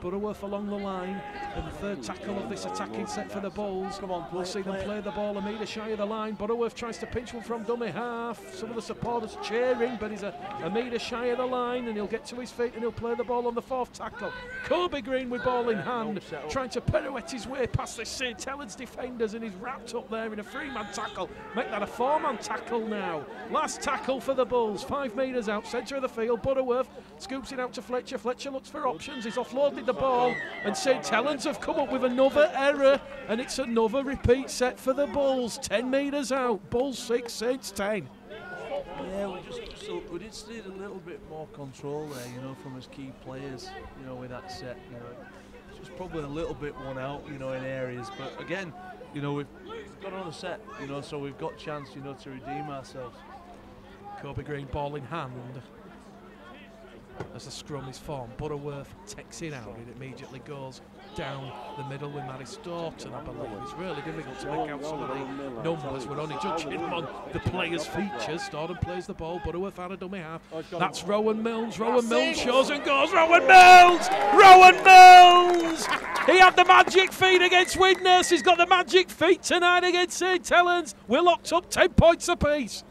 Butterworth along the line, and the third tackle of this attacking set for the Bulls. We'll see them play the ball a metre shy of the line. Butterworth tries to pinch one from dummy half. Some of the supporters cheering, but he's a metre shy of the line, and he'll get to his feet and he'll play the ball on the 4th tackle. Kobe Green with ball in hand, trying to pirouette his way past the St Helens defenders, and he's wrapped up there in a 3-man tackle. Make that a 4-man tackle now. Last tackle for the Bulls, 5 metres out, centre of the field. Butterworth scoops it out to Fletcher. Fletcher looks for options. He's offloaded the ball, and St Helens have come up with another error, and it's another repeat set for the Bulls. 10 metres out, Bulls 6, Saints 10. Yeah, we did see a little bit more control there, you know, from his key players, you know, with that set. You know, it's just probably a little bit one out, you know, in areas, but again, you know, we've got on a set, you know, so we've got chance, you know, to redeem ourselves. Kobe Green ball in hand. as the scrum is formed. Butterworth takes it out. It immediately goes down the middle with Mary Staunton, I believe. It's really difficult to make out some of the numbers. We're only judging them on the players' features. Staunton plays the ball. Butterworth out of dummy half. That's Rowan Mills. Rowan Mills shows and goes. Rowan Mills! Rowan Mills! He had the magic feet against Widnes. He's got the magic feet tonight against St Helens. We're locked up 10 points apiece.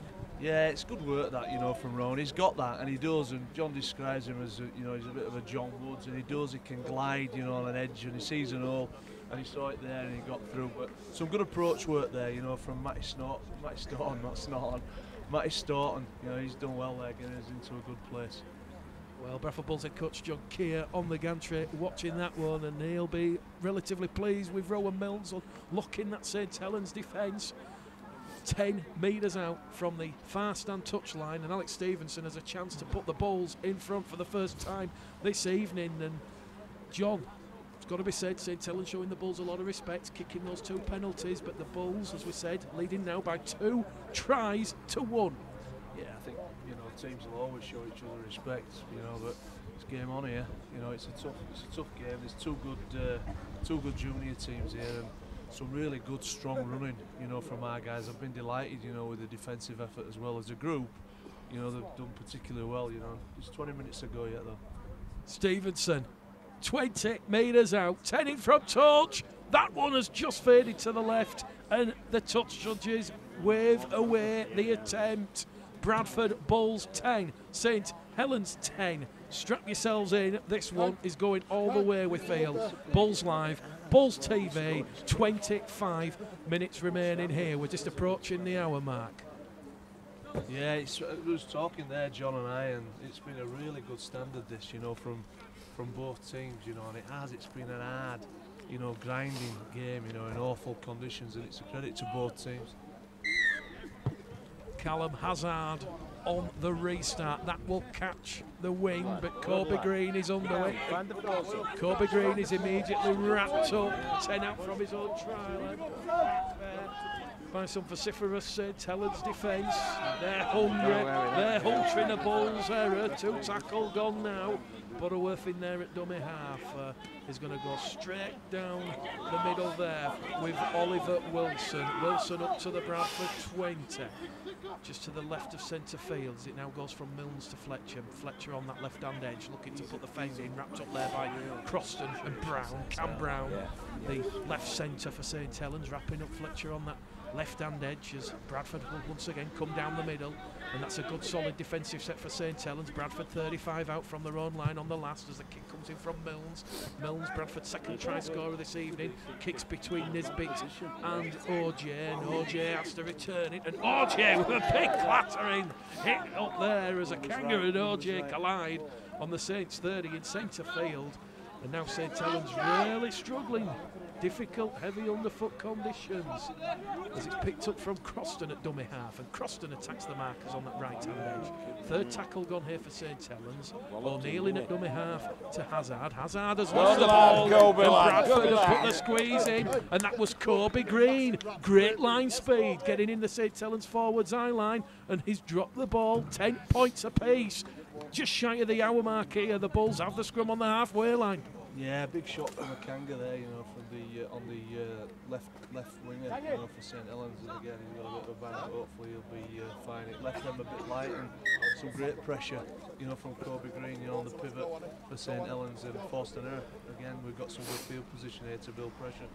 Yeah, it's good work that, you know, from Rowan. He's got that, and he does, and John describes him as, you know, he's a bit of a John Woods, and he can glide, you know, on an edge, and he sees an hole, and he saw it there, and he got through. But some good approach work there, you know, from Matty Staunton, you know, he's done well there, getting us into a good place. Well, Bradford Bulls head coach John Keir on the gantry watching that one, and he'll be relatively pleased with Rowan Mills locking that St Helens defence. 10 metres out from the far stand touchline, and Alex Stevenson has a chance to put the Bulls in front for the first time this evening. And John, it's got to be said, St Helens showing the Bulls a lot of respect, kicking those 2 penalties, but the Bulls, as we said, leading now by 2 tries to 1. Yeah, I think, you know, teams will always show each other respect, you know, but it's game on here. You know, it's a tough game. There's two good junior teams here, and some really good, strong running, you know, from our guys. I've been delighted, you know, with the defensive effort as well as a group. You know, they've done particularly well, you know. It's 20 minutes to go yet, though. Stevenson, 20 metres out, 10 in from touch. That one has just faded to the left, and the touch judges wave away the attempt. Bradford Bulls 10, St Helens 10. Strap yourselves in, this one is going all the way with Field. Bulls Live, Bulls TV, 25 minutes remaining here. We're just approaching the hour mark. Yeah, we was talking there, John and I, and it's been a really good standard this, you know, from both teams, you know, and it's been an hard, you know, grinding game, you know, in awful conditions, and it's a credit to both teams. Callum Hazard on the restart. That will catch the wing, but Kobe Green is under it. Kobe Green is immediately wrapped up. 10 out from his own trial. By some vociferous St Helens defence. They're hungry. They're huntering the Bulls' error. 2 tackle gone now. Butterworth in there at dummy half is going to go straight down the middle there with Oliver Wilson. Wilson up to the Bradford 20. Just to the left of centre field as it now goes from Milnes to Fletcher. Fletcher on that left-hand edge looking to put the fade in, wrapped up there by Croston and Brown. Cam Brown, the left centre for St Helens, wrapping up Fletcher on that left-hand edge as Bradford will once again come down the middle, and that's a good solid defensive set for St Helens. Bradford 35 out from their own line on the last as the kick comes in from Milnes. Milnes, Bradford's second try scorer this evening, kicks between Nisbet and OJ, and OJ has to return it, and OJ with a big clattering hit up there as a Kangaroo and OJ collide on the Saints 30 in centre field. And now St Helens really struggling. Difficult, heavy underfoot conditions as it's picked up from Croston at dummy half, and Croston attacks the markers on that right-hand edge. Third tackle gone here for St Helens. O'Neill in at dummy half to Hazard. Hazard has lost the ball, and Bradford have put the squeeze in, and that was Kobe Green. Great line speed, getting in the St Helens forwards eye line, and he's dropped the ball. 10 points apiece. Just shy of the hour mark here. The Bulls have the scrum on the halfway line. Yeah, big shot from Akanga there, you know, from the on the left winger, you know, for St Helens, and again he's got a bit of a bang, but hopefully he'll be fine. It left them a bit light, and some great pressure, you know, from Kobe Green, you know, on the pivot for St Helens, and forced an error. Again, we've got some good field position here to build pressure.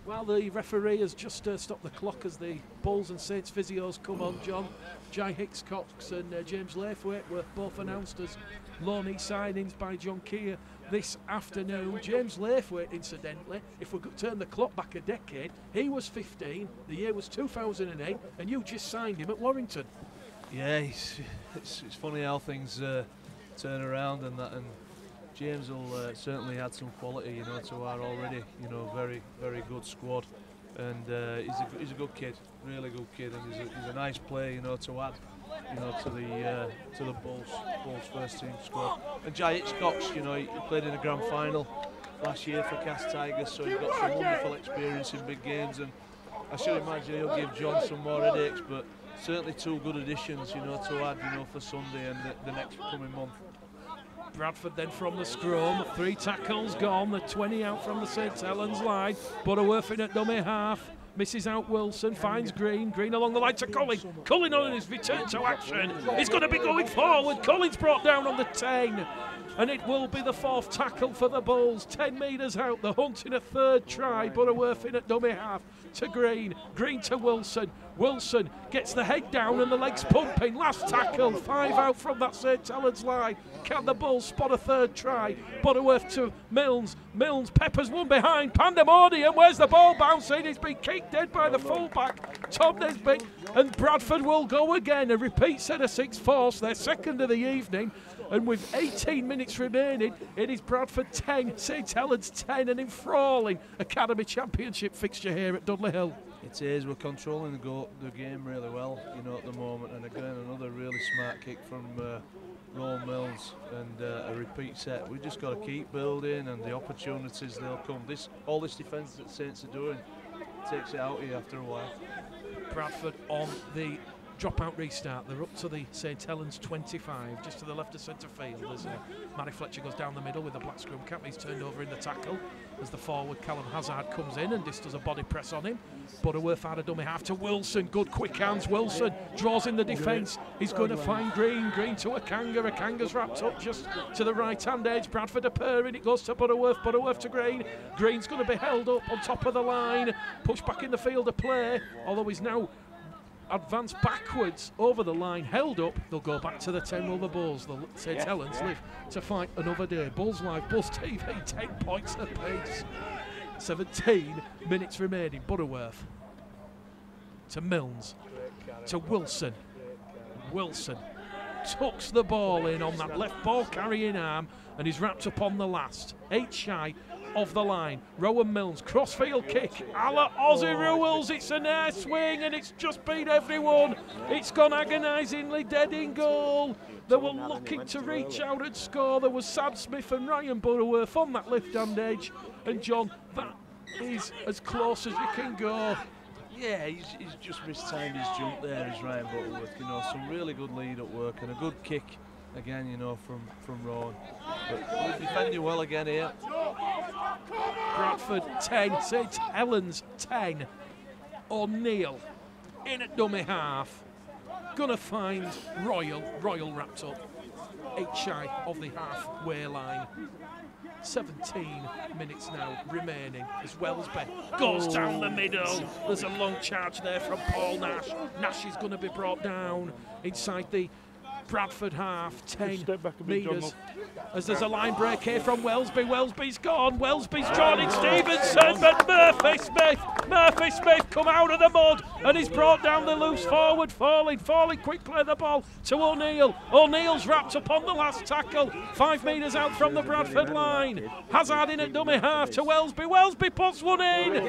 Well, the referee has just stopped the clock as the Bulls and Saints physios come on, John. Jai Hicks-Cox and James Laithwaite were both announced as loanee signings by John Keir this afternoon. James Laithwaite, incidentally, if we could turn the clock back a decade, he was 15, the year was 2008, and you just signed him at Warrington. Yeah, it's funny how things turn around and that, and James will certainly add some quality, you know, to our already, you know, very, very good squad, and he's a good kid, really good kid, and he's a nice player, you know, to add, you know, to the Bulls first team squad. And Jai Hicks-Cox, you know, he played in a grand final last year for Cast Tigers, so he's got some wonderful experience in big games, and I should imagine he'll give John some more headaches, but certainly 2 good additions, you know, to add, you know, for Sunday and the next coming month. Bradford then from the scrum, 3 tackles gone, the 20 out from the St Helens line. Butterworth in at dummy half, misses out Wilson, finds Green, Green along the line to Cullen. Cullen on his return to action, he's going to be going forward. Cullen's brought down on the 10, and it will be the 4th tackle for the Bulls. 10 metres out, they're hunting a 3rd try. Butterworth in at dummy half to Green, Green to Wilson. Wilson gets the head down and the legs pumping. Last tackle, 5 out from that St Helens line. Can the Bulls spot a 3rd try? Butterworth to Milnes. Milnes peppers one behind. Pandemonium. Where's the ball bouncing? It's been kicked dead by the fullback, Tom Nesbitt. And Bradford will go again. A repeat set of 6 force, their 2nd of the evening. And with 18 minutes remaining, it is Bradford 10, St Helens 10, an enthralling Academy Championship fixture here at Dudley Hill. It is, we're controlling the game really well, you know, at the moment. And again, another really smart kick from Ron Milnes, and a repeat set. We've just got to keep building, and the opportunities, they'll come. All this defence that Saints are doing takes it out of you after a while. Bradford on the dropout restart. They're up to the St Helens 25, just to the left of centre field. As Matty Fletcher goes down the middle with a black scrum cap. He's turned over in the tackle as the forward Callum Hazard comes in and just does a body press on him. Butterworth out a dummy half to Wilson. Good quick hands. Wilson draws in the defence. He's going to find Green. Green to Akanga. Akanga's wrapped up just to the right hand edge. Bradford are purring. It goes to Butterworth. Butterworth to Green. Green's going to be held up on top of the line. Pushed back in the field of play, although he's now advanced backwards over the line, held up. They'll go back to the 10. Will the Bulls, the St Helens, live to fight another day? Bulls Live, Bulls TV, 10 points apiece. 17 minutes remaining. Butterworth to Milnes to Wilson. Wilson tucks the ball in on that left ball carrying arm, and he's wrapped up on the last. 8 shy of the line. Rowan Milnes, crossfield kick, a la Aussie rules. It's an air swing and it's just beat everyone. It's gone agonisingly dead in goal. They were looking to reach out and score. There was Sam Smith and Ryan Butterworth on that left-hand edge. And John, that is as close as you can go. Yeah, he's just mistimed his jump there, is Ryan Butterworth. You know, some really good lead-up work and a good kick again, you know, from Rowan. But we're defending well again here. Bradford 10, St Helens 10. O'Neill in at dummy half. Gonna find Royal. Royal wrapped up. 8 shy of the halfway line. 17 minutes now remaining as Wellsby goes down the middle. There's a long charge there from Paul Nash. Nash is going to be brought down inside the Bradford half, 10 metres. As there's a line break here from Wellsby. Wellsby's gone. Wellsby's joining Stevenson, but Murphy Smith come out of the mud and he's brought down the loose forward, falling, quick play the ball to O'Neill. O'Neill's wrapped up on the last tackle, 5 metres out from the Bradford line. Hazard in at dummy half to Wellsby. Wellsby puts one in.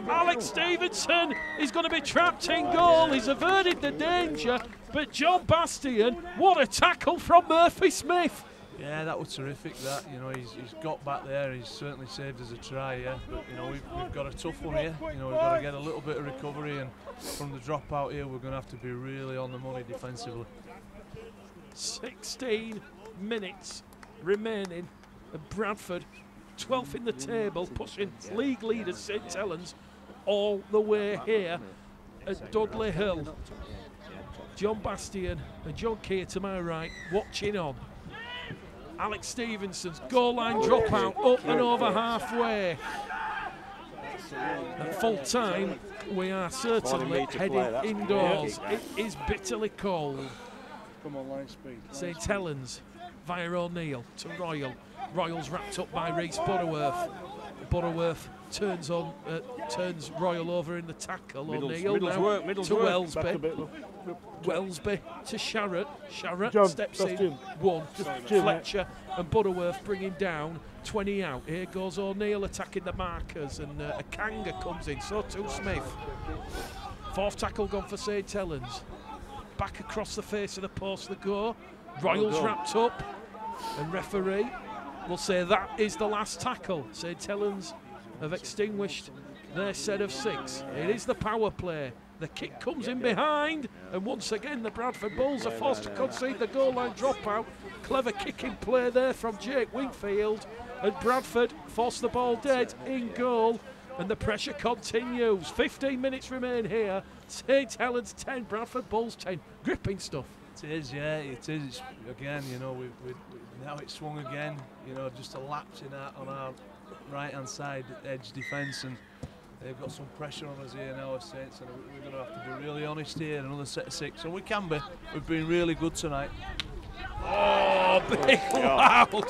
Alex Stevenson is going to be trapped in goal. He's averted the danger, but John Bastian, what a tackle from Murphy Smith. Yeah, that was terrific. That, you know, he's got back there. He's certainly saved us a try. Yeah, but you know, we've got a tough one here. You know, we've got to get a little bit of recovery, and from the dropout here, we're going to have to be really on the money defensively. 16 minutes remaining, and Bradford, 12th in the table, pushing league leaders St Helens all the way here at Dudley Hill. John Bastian and John Keir to my right, watching on. Alex Stevenson's goal line dropout up and over halfway. At full time, we are certainly heading indoors. It is bitterly cold. St Helens via O'Neill to Royal. Royal's wrapped up by Reece Butterworth. Butterworth turns Royal over in the tackle. O'Neill now to Wellsby. Wellsby to Sharrett. Sharrett steps in. One to Fletcher and Butterworth bringing down. 20 out. Here goes O'Neill attacking the markers, and Akanga comes in. So too Smith. 4th tackle gone for St Helens. Back across the face of the post they go. Royal's wrapped up, and referee will say that is the last tackle. St Helens have extinguished their set of 6. It is the power play. The kick comes in behind, and once again the Bradford Bulls are forced to concede the goal line dropout. Clever kicking play there from Jake Wingfield, and Bradford force the ball dead in goal, and the pressure continues. 15 minutes remain here. St Helens 10, Bradford Bulls 10. Gripping stuff. It is, yeah, it is. It's, again, you know, we now it's swung again. You know, just a lapse on our right-hand side edge defence, and they've got some pressure on us here now as Saints, and we're going to have to be really honest here. Another set of 6, and we can be. We've been really good tonight. Oh, big loud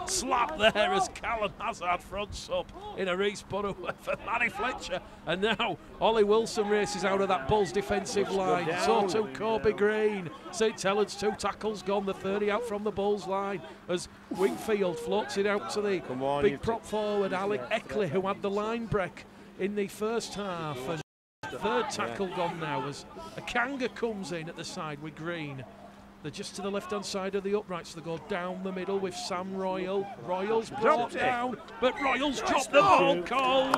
slap there as Callum Hazard fronts up in a Reece Butterworth for Matty Fletcher, and now Ollie Wilson races out of that Bulls defensive line. So too Kobe Green. St Helens 2 tackles gone, the 30 out from the Bulls line as Wingfield floats it out to the big prop forward Alec Eckley, who had the line break in the first half, and third tackle gone now as Akanga comes in at the side with Green. They're just to the left-hand side of the uprights. They go down the middle with Sam Royal. Royal's brought down, but Royal's dropped the ball cold.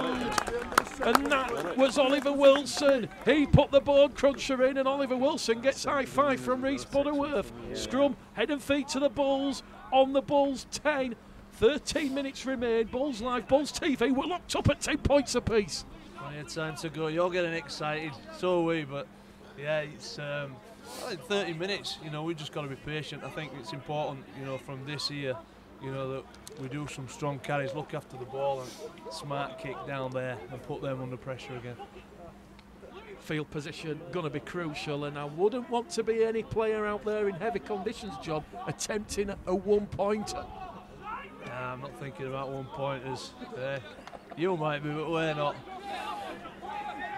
And that was Oliver Wilson. He put the board cruncher in, and Oliver Wilson gets high five from Reece Butterworth. Scrum, head and feet to the Bulls, on the Bulls 10. 13 minutes remain. Bulls Live, Bulls TV. We're locked up at 10 points apiece. Plenty of time to go. You're getting excited, so are we, but yeah, it's... I think 30 minutes, you know, we've just got to be patient. I think it's important, you know, from this year, you know, that we do some strong carries, look after the ball, and smart kick down there and put them under pressure again. Field position going to be crucial, and I wouldn't want to be any player out there in heavy conditions, John, attempting a one-pointer. Nah, I'm not thinking about one-pointers. You might be, but we're not.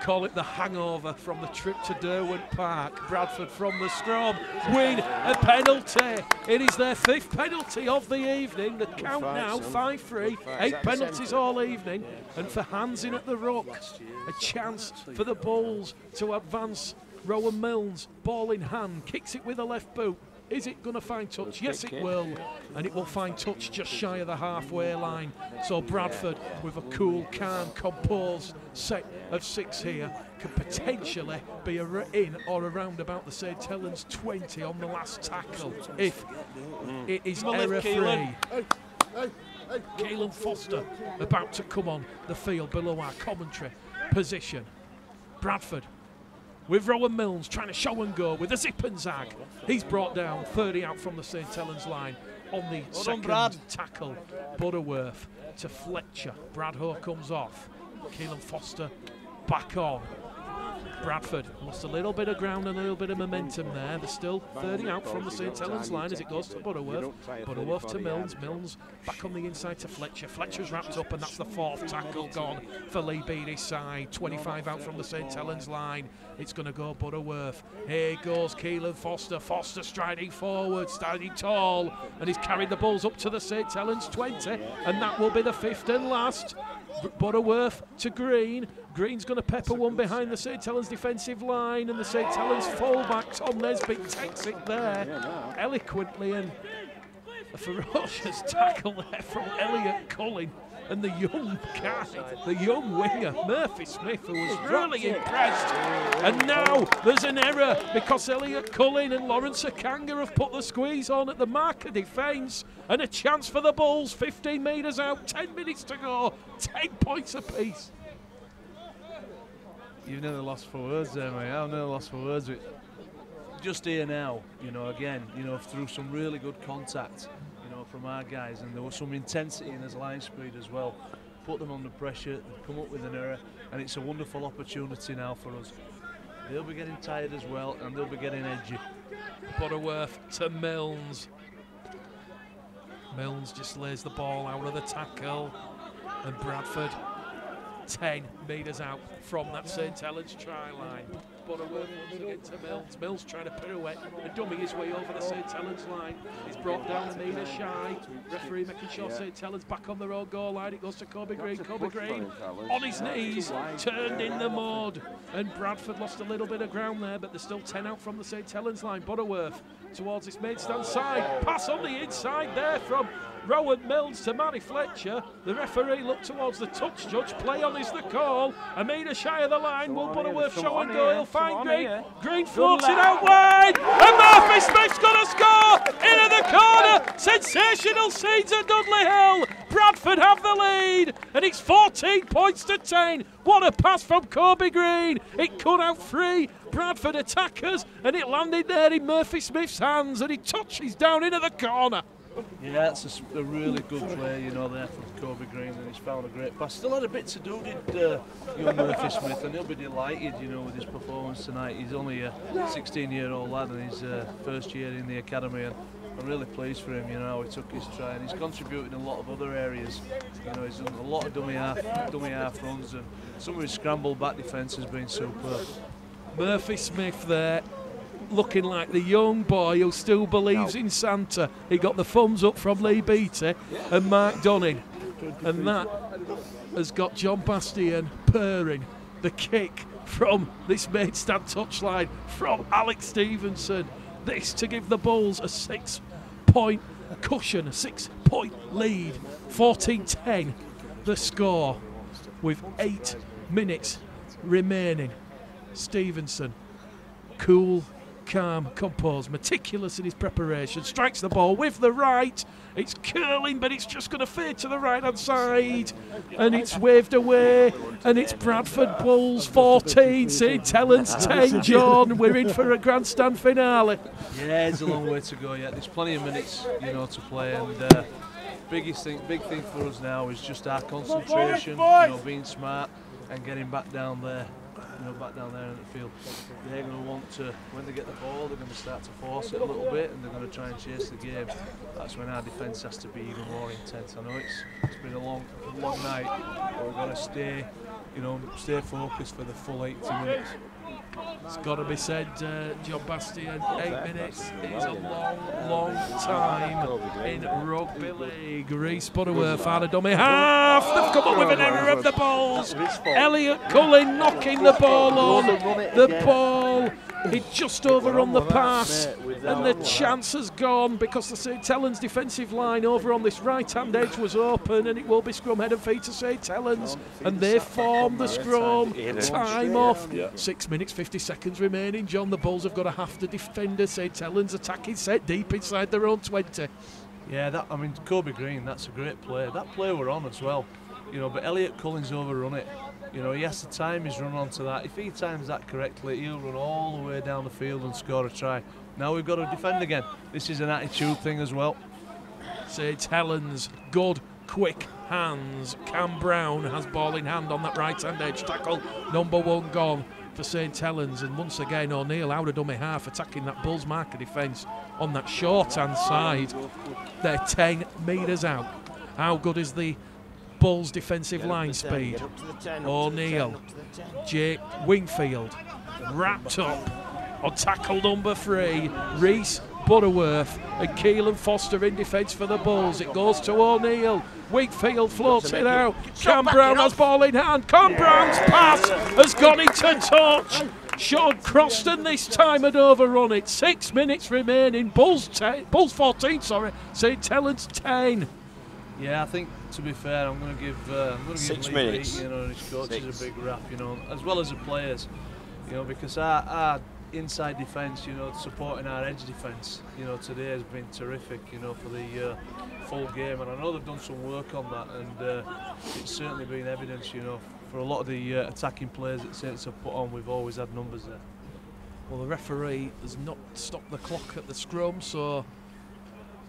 Call it the hangover from the trip to Derwent Park. Bradford from the scrum win a penalty. It is their 5th penalty of the evening. The count now 5-3, 8 penalties all evening, and for hands in at the ruck, a chance for the Bulls to advance. Rowan Milnes, ball in hand, kicks it with the left boot. Is it going to find touch? Yes, it will. And it will find touch just shy of the halfway line. So Bradford, with a cool, calm, composed set of 6 here, could potentially be in or around about the St Helens 20 on the last tackle, if it is error-free. Caelan Foster about to come on the field below our commentary position. Bradford with Rowan Milnes trying to show and go with a zip and zag. He's brought down, 30 out from the St Helens line on the second tackle. Butterworth to Fletcher. Bradhoe comes off. Caelan Foster back on. Bradford lost a little bit of ground and a little bit of momentum there. They're still 30 out from the St Helens line as it goes to Butterworth. Butterworth to Milnes. Milnes back on the inside to Fletcher. Fletcher's wrapped up, and that's the 4th tackle gone for Leigh Beattie's side. 25 out from the St Helens line. It's going to go Butterworth. Here goes Caelan Foster. Foster striding forward, standing tall, and he's carried the Bulls up to the St Helens 20, and that will be the 5th and last. Butterworth to Green. Green's going to pepper one behind the St Helens defensive line, and the St Helens fullback Tom Nesbitt takes it there eloquently, and a ferocious tackle there from Elliot Cullen and the young guy, the young winger Murphy Smith, who was really impressed. And now there's an error because Elliot Cullen and Lawrence Akanga have put the squeeze on at the mark of defence, and a chance for the Bulls. 15 metres out, 10 minutes to go, 10 points apiece. You've never lost for words there, mate. I've never lost for words. Just here now, you know, again, you know, through some really good contact, you know, from our guys, and there was some intensity in his line speed as well. Put them under pressure, they've come up with an error, and it's a wonderful opportunity now for us. They'll be getting tired as well, and they'll be getting edgy. Butterworth to Milnes. Milnes just lays the ball out of the tackle, and Bradford 10 metres out from that St Helens try line. Butterworth once again to Milnes. Milnes trying to pirouette and dummy his way over the St Helens line. He's brought down a metre shy. Referee making sure St Helens back on their own goal line. It goes to Kobe Green. Kobe Green on his knees, turned in the mud. And Bradford lost a little bit of ground there, but there's still 10 out from the St Helens line. Butterworth towards his main stand side. Pass on the inside there from Rowan Mills to Manny Fletcher. The referee looked towards the touch judge. Play on is the call. A metre shy of the line. Will Butterworth show and go. He'll find Green. Green floats it out wide. And Murphy Smith's going to score. Into the corner. Sensational scenes at Dudley Hill. Bradford have the lead. And it's 14 points to 10. What a pass from Kobe Green. It cut out free. Bradford attackers. And it landed there in Murphy Smith's hands. And he touches down into the corner. Yeah, it's a really good play, you know, there from Kobe Green, and he's found a great pass. Still had a bit to do, did young Murphy Smith, and he'll be delighted, you know, with his performance tonight. He's only a 16-year-old lad, and his first year in the academy, and I'm really pleased for him, you know, he took his try, and he's contributed in a lot of other areas. You know, he's done a lot of dummy half runs, and some of his scramble back defence has been superb. Murphy Smith there, looking like the young boy who still believes in Santa. He got the thumbs up from Leigh Beattie and Mark Donning. And that has got John Bastian purring. The kick from this main stand touchline from Alex Stevenson. This to give the Bulls a 6-point cushion, a 6-point lead. 14-10 the score with 8 minutes remaining. Stevenson, cool, calm, composed, meticulous in his preparation, strikes the ball with the right. It's curling, but it's just going to fade to the right-hand side, and it's waved away, and it's Bradford Bulls 14, St Helens 10. John, we're in for a grandstand finale. Yeah, it's a long way to go yet. There's plenty of minutes, you know, to play, and big thing for us now is just our concentration, you know, being smart and getting back down there. You know, back down there in the field, they're going to want to, when they get the ball, they're going to start to force it a little bit, and they're going to try and chase the game. That's when our defence has to be even more intense. I know it's been a long night, but we've got to stay focused for the full 80 minutes. It's got to be said, John Bastian, 8 minutes is a long time in rugby league. Reece Butterworth out of dummy half. They've come up with an error of the balls. Elliot Cullen knocking the ball on. The ball, he just overrun the pass, and the chance has gone because the St Helens defensive line over on this right-hand edge was open, and it will be scrum head and feet to St Helens, and they formed the scrum. Time off. 6 minutes 50 seconds remaining. John, the Bulls have got a half the defender. St Helens attacking set deep inside their own 20. Yeah, I mean, Kobe Green, that's a great play. That play we're on as well, you know, but Elliot Cullen's overrun it. You know, he has to time his run onto that. If he times that correctly, he'll run all the way down the field and score a try. Now we've got to defend again. This is an attitude thing as well. St Helens, good, quick hands. Cam Brown has ball in hand on that right-hand edge. Tackle number 1 gone for St Helens. And once again, O'Neill out of dummy half, attacking that Bulls marker defence on that short-hand side. They're 10 metres out. How good is the Bulls defensive line speed? O'Neill, Jake Wingfield, wrapped up on tackle number 3. Reece Butterworth and Keelan Foster in defence for the Bulls. It goes to O'Neill. Wingfield floats it out. Cam Brown has ball in hand. Cam Brown's pass has gone into touch. Sean Croston this time had overrun it. 6 minutes remaining. Bulls 14, St Helens 10. Yeah, I think, to be fair, I'm going to give 6 Leigh minutes. Beattie, you know, his coaches a big rap, you know, as well as the players, you know, because our inside defence, you know, supporting our edge defence, you know, today has been terrific, you know, for the full game, and I know they've done some work on that, and it's certainly been evidence, you know, for a lot of the attacking players that Saints have put on. We've always had numbers there. Well, the referee has not stopped the clock at the scrum, so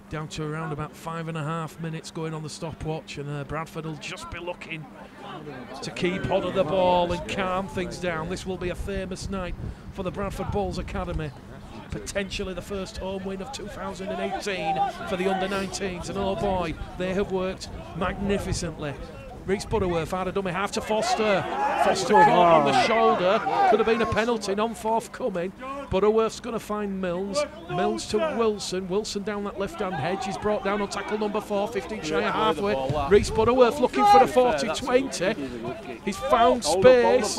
down to around about 5.5 minutes going on the stopwatch, and Bradford will just be looking to keep hold of the ball and calm things down. This will be a famous night for the Bradford Bulls Academy. Potentially the first home win of 2018 for the under-19s, and oh boy, they have worked magnificently. Reece Butterworth out of dummy half to Foster. Foster caught on the shoulder. Could have been a penalty, non forthcoming. Butterworth's going to find Mills. Mills to Wilson. Wilson down that left-hand hedge. He's brought down on tackle number 4, 15 shy of halfway. Reece Butterworth looking for the 40-20. He's found space.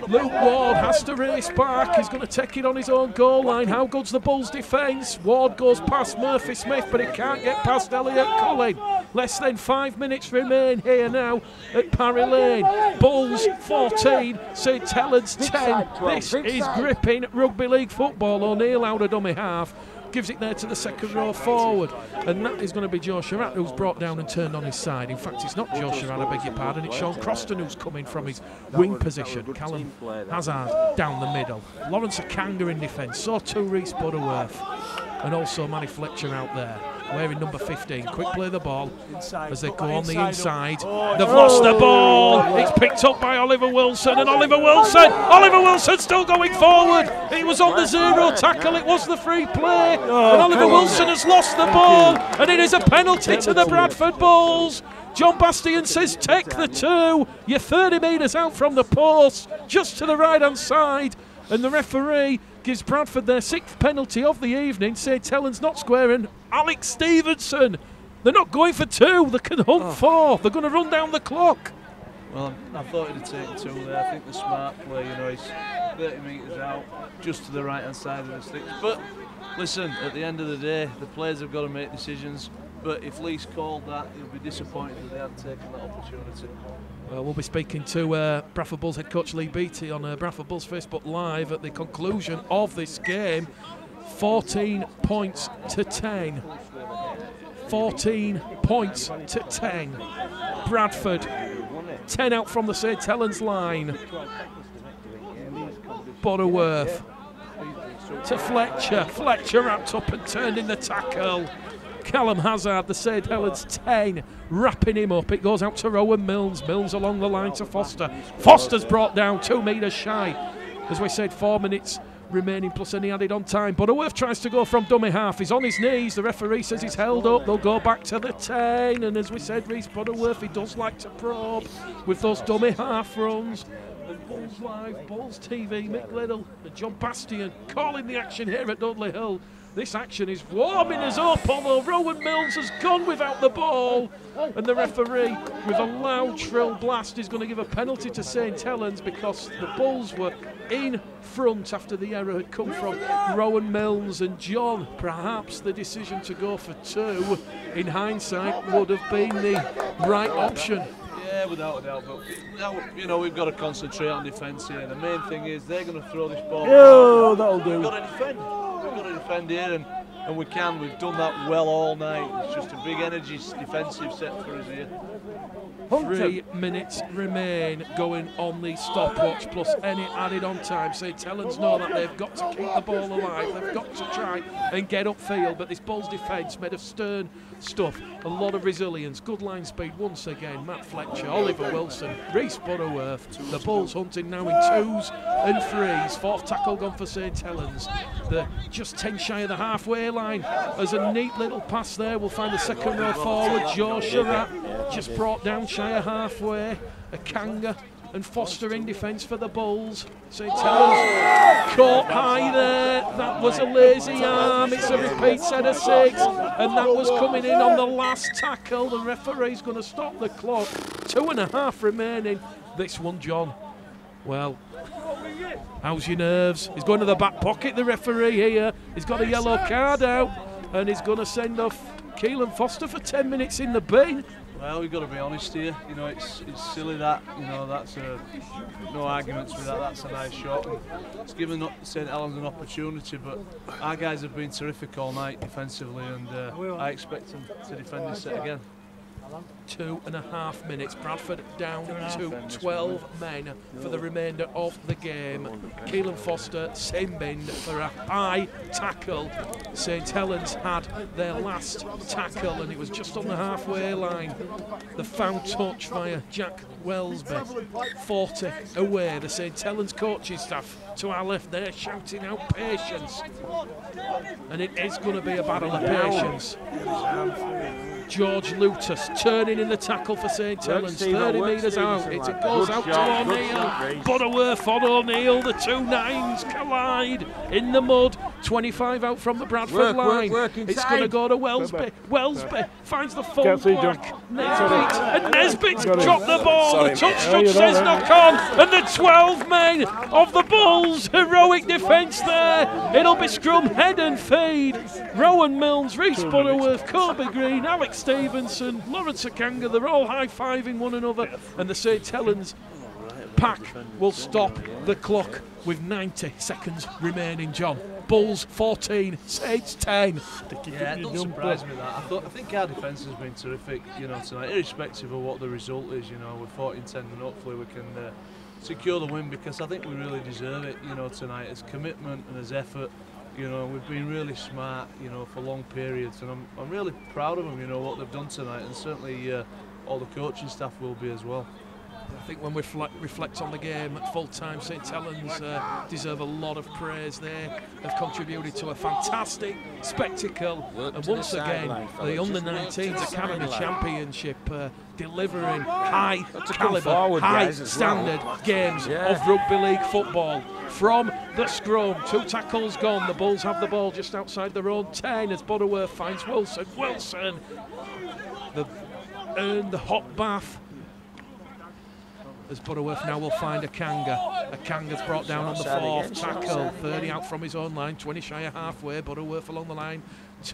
Luke Ward has to race back. He's going to take it on his own goal line. How good's the Bulls' defence? Ward goes past Murphy Smith, but he can't get past Elliot Cullen. Less than 5 minutes remain here now at Parry Lane. Bulls 14, St Helens 10. This is gripping rugby league football. O'Neill out of dummy half. Gives it there to the second row forward, and that is going to be Joe Sherratt, who's brought down and turned on his side. In fact, it's not Joe Sherratt, I beg your pardon, it's Sean Croston who's coming from his wing position. Callum Hazard down the middle. Lawrence Akanga in defence, so too Rhys Butterworth, and also Manny Fletcher out there, wearing number 15. Quick play the ball as they go on the inside. They've lost the ball. It's picked up by Oliver Wilson, and Oliver Wilson still going forward. He was on the zero tackle. It was the free play, and Oliver Wilson has lost the ball, and it is a penalty to the Bradford Bulls. John Bastian says, take the 2. You're 30 metres out from the post, just to the right-hand side, and the referee gives Bradford their 6th penalty of the evening. St Helens not squaring. Alex Stevenson. They're not going for 2. They can hunt 4. They're going to run down the clock. Well, I thought he'd have taken 2 there. I think the smart play, you know, he's 30 metres out, just to the right-hand side of the sticks. But listen, at the end of the day, the players have got to make decisions. But if Lee's called that, he'll be disappointed that they haven't taken that opportunity. We'll be speaking to Bradford Bulls head coach Leigh Beattie on Bradford Bulls Facebook Live at the conclusion of this game. 14 points to 10. 14 points to 10. Bradford 10 out from the St Helens line. Butterworth to Fletcher. Fletcher wrapped up and turned in the tackle. Callum Hazard, the St Helens 10, wrapping him up. It goes out to Rowan Milnes. Milnes along the line to Foster. Foster's brought down 2 metres shy. As we said, 4 minutes remaining plus any added on time. Butterworth tries to go from dummy half. He's on his knees. The referee says he's held up. They'll go back to the 10. And as we said, Rhys Butterworth, he does like to probe with those dummy half runs. And Bulls Live, Bulls TV, Mick Liddell and John Bastian calling the action here at Dudley Hill. This action is warming us up, although Rowan Milnes has gone without the ball. And the referee, with a loud, shrill blast, is going to give a penalty to St Helens because the Bulls were in front after the error had come from Rowan Milnes. And John, perhaps the decision to go for 2, in hindsight, would have been the right option. Yeah, without a doubt. But now, you know, we've got to concentrate on defence here. The main thing is they're going to throw this ball. Oh, that'll do. We've got to defend. We've got to defend here, and we can. We've done that well all night. It's just a big energy defensive set for us here. 3 minutes remain going on the stopwatch plus any added on time. St Helens know that they've got to keep the ball alive. They've got to try and get upfield, but this Bulls defence made of stern stuff. A lot of resilience, good line speed once again. Matt Fletcher, Oliver Wilson, Rhys Butterworth. The Bulls hunting now in 2s and 3s. 4th tackle gone for St Helens. They're just 10 shy of the halfway line. As a neat little pass there, we'll find the second row forward. Joe Sherratt just brought down shy of halfway. Akanga and Foster in defence for the Bulls. St Helens caught high there. That was a lazy arm. It's a repeat set of 6, and that was coming in on the last tackle. The referee's going to stop the clock. 2.5 remaining. This one, John. Well, how's your nerves? He's going to the back pocket, the referee here. He's got a yellow card out, and he's going to send off Keelan Foster for 10 minutes in the bin. Well, we've got to be honest here. You know, it's silly that, you know, that's no arguments with that. That's a nice shot. And it's given St Helens an opportunity, but our guys have been terrific all night defensively, and I expect them to defend this set again. 2.5 minutes. Bradford down to 12 men for the remainder of the game. Keelan Foster, same bend for a high tackle. St Helens had their last tackle and it was just on the halfway line. The foul touch via Jack Wellsby. 40 away. The St Helens coaching staff to our left there shouting out patience. And it is going to be a battle of patience. George Lutus turning in the tackle for St Helens, 30 metres out. It goes out to O'Neill. Butterworth on O'Neill. The 2 9s collide in the mud. 25 out from the Bradford line. It's going to go to Wellsby. Wellsby finds the full back. Nesbitt. And Nesbitt's dropped the ball. The touch says knock on. And the 12 men of the Bulls. Heroic defence there. It'll be scrum, head and feed. Rowan Milnes, Rhys Butterworth, Kobe Green, Alex Stevenson, Lawrence Akanga. They're all high-fiving one another. And the St Helens pack will stop the clock with 90 seconds remaining, John. Bulls 14, Saints 10. Yeah, it doesn't surprise me that. I think our defence has been terrific, you know, tonight, irrespective of what the result is. You know, we're 14-10 and hopefully we can secure the win, because I think we really deserve it, you know, tonight, as commitment and as effort. You know, we've been really smart, you know, for long periods, and I'm really proud of them, you know, what they've done tonight, and certainly all the coaching staff will be as well. I think when we reflect on the game at full time, St Helens deserve a lot of praise. They have contributed to a fantastic spectacle, and once again the Under-19s Academy Championship delivering high calibre, high standard games of rugby league football. From the scrum, 2 tackles gone, the Bulls have the ball just outside their own 10 as Butterworth finds Wilson. Wilson, earned the hot bath as Butterworth now will find Akanga. Akanga's brought down on the 4th tackle, 30 out from his own line, 20 shy of halfway. Butterworth along the line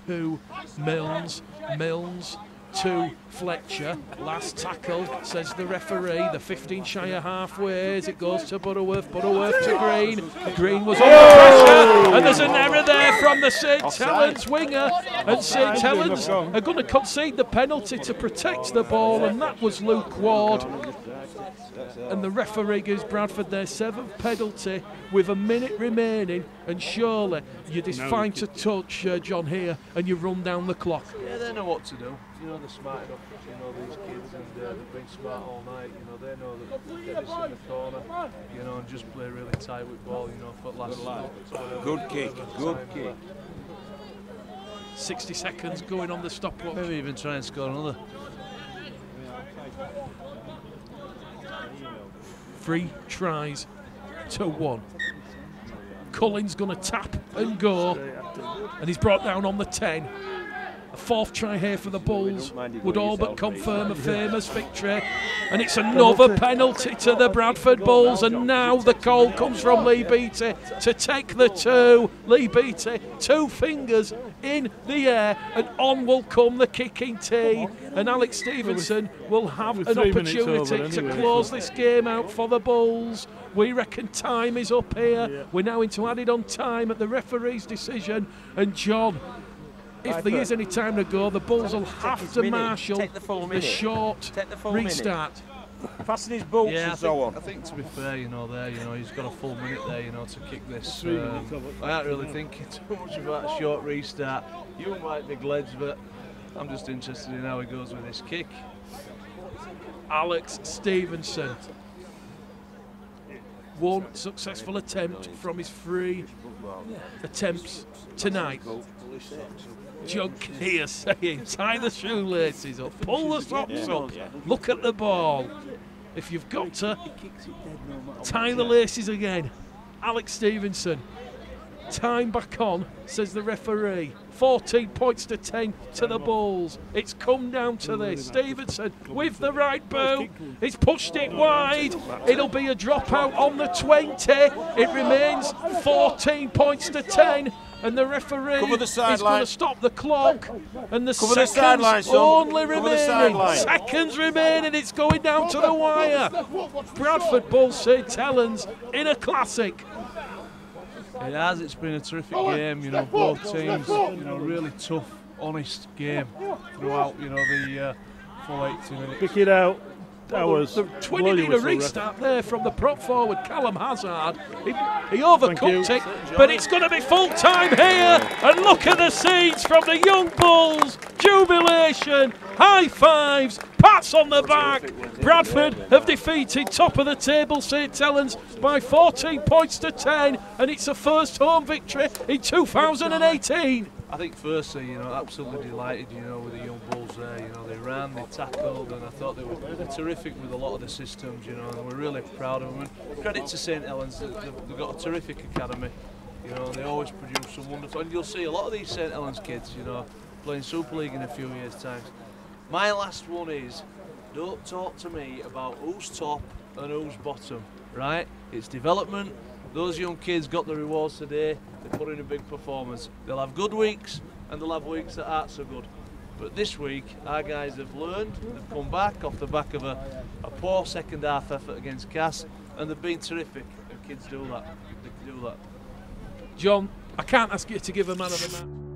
to Milnes, Milnes to Fletcher. Last tackle, says the referee, the 15 shy of halfway as it goes to Butterworth. Butterworth to Green. Green was under pressure, and there's an error there from the St Helens winger, and St Helens are going to concede the penalty to protect the ball, and that was Luke Ward. And the referee gives Bradford their 7th penalty with a minute remaining, and surely you're just fine to touch, John, here, and you run down the clock. Yeah, they know what to do. You know, they're smart enough, you know, these kids, and they've been smart all night. You know, they know that get this in the corner, you know, and just play really tight with ball, you know, for last. Good kick, good kick. 60 seconds going on the stopwatch. Maybe even try and score another. 3 tries to 1. Cullen's going to tap and go, and he's brought down on the 10. A 4th try here for the Bulls would all but confirm a famous victory, and it's another penalty to the Bradford Bulls, and now the call comes from Leigh Beattie to take the 2. Leigh Beattie, 2 fingers in the air, and on will come the kicking tee, and Alex Stevenson will have an opportunity to close this game out for the Bulls. We reckon time is up here. We're now into added on time at the referee's decision, and John, if there is any time to go, the Bulls will have to marshal the short restart. Passing his boots and so on. I think to be fair, you know, he's got a full minute there, you know, to kick this. I aren't really thinking too much about a short restart. You might be glad, but I'm just interested in how he goes with this kick. Alex Stevenson. 1 successful attempt from his 3 attempts tonight. John here saying, tie the shoelaces up, pull the socks up, look at the ball. If you've got to, tie the laces again. Alex Stevenson, time back on, says the referee. 14 points to 10 to the Bulls. It's come down to this. Stevenson with the right boot. He's pushed it wide. It'll be a dropout on the 20. It remains 14 points to 10. And the referee is going to stop the clock. And the seconds only remaining. Seconds remaining. It's going down to the wire. Bradford Bulls, St Helens in a classic. It has. It's been a terrific game. You know, both teams. You know, really tough, honest game throughout. You know, the full 80 minutes. Pick it out. That was the 20 need a restart there from the prop forward Callum Hazard. He overcooked it, but it's going to be full time here. And look at the scenes from the young Bulls. Jubilation, high fives, pats on the back. Bradford have defeated top of the table St Helens by 14 points to 10, and it's a first home victory in 2018. I think firstly, you know, absolutely delighted, you know, with the young Bulls there. You know, they ran, they tackled, and I thought they were terrific with a lot of the systems, you know, and we're really proud of them. And credit to St Helens, they've got a terrific academy. You You know, they always produce some wonderful, and you'll see a lot of these St Helens kids, you know, playing Super League in a few years' time. My last one is, don't talk to me about who's top and who's bottom, right? It's development. Those young kids got the rewards today. They put in a big performance. They'll have good weeks and they'll have weeks that aren't so good. But this week, our guys have learned. They've come back off the back of a poor second half effort against Cass, and they've been terrific. And kids do that. They can do that. John, I can't ask you to give a man of the match.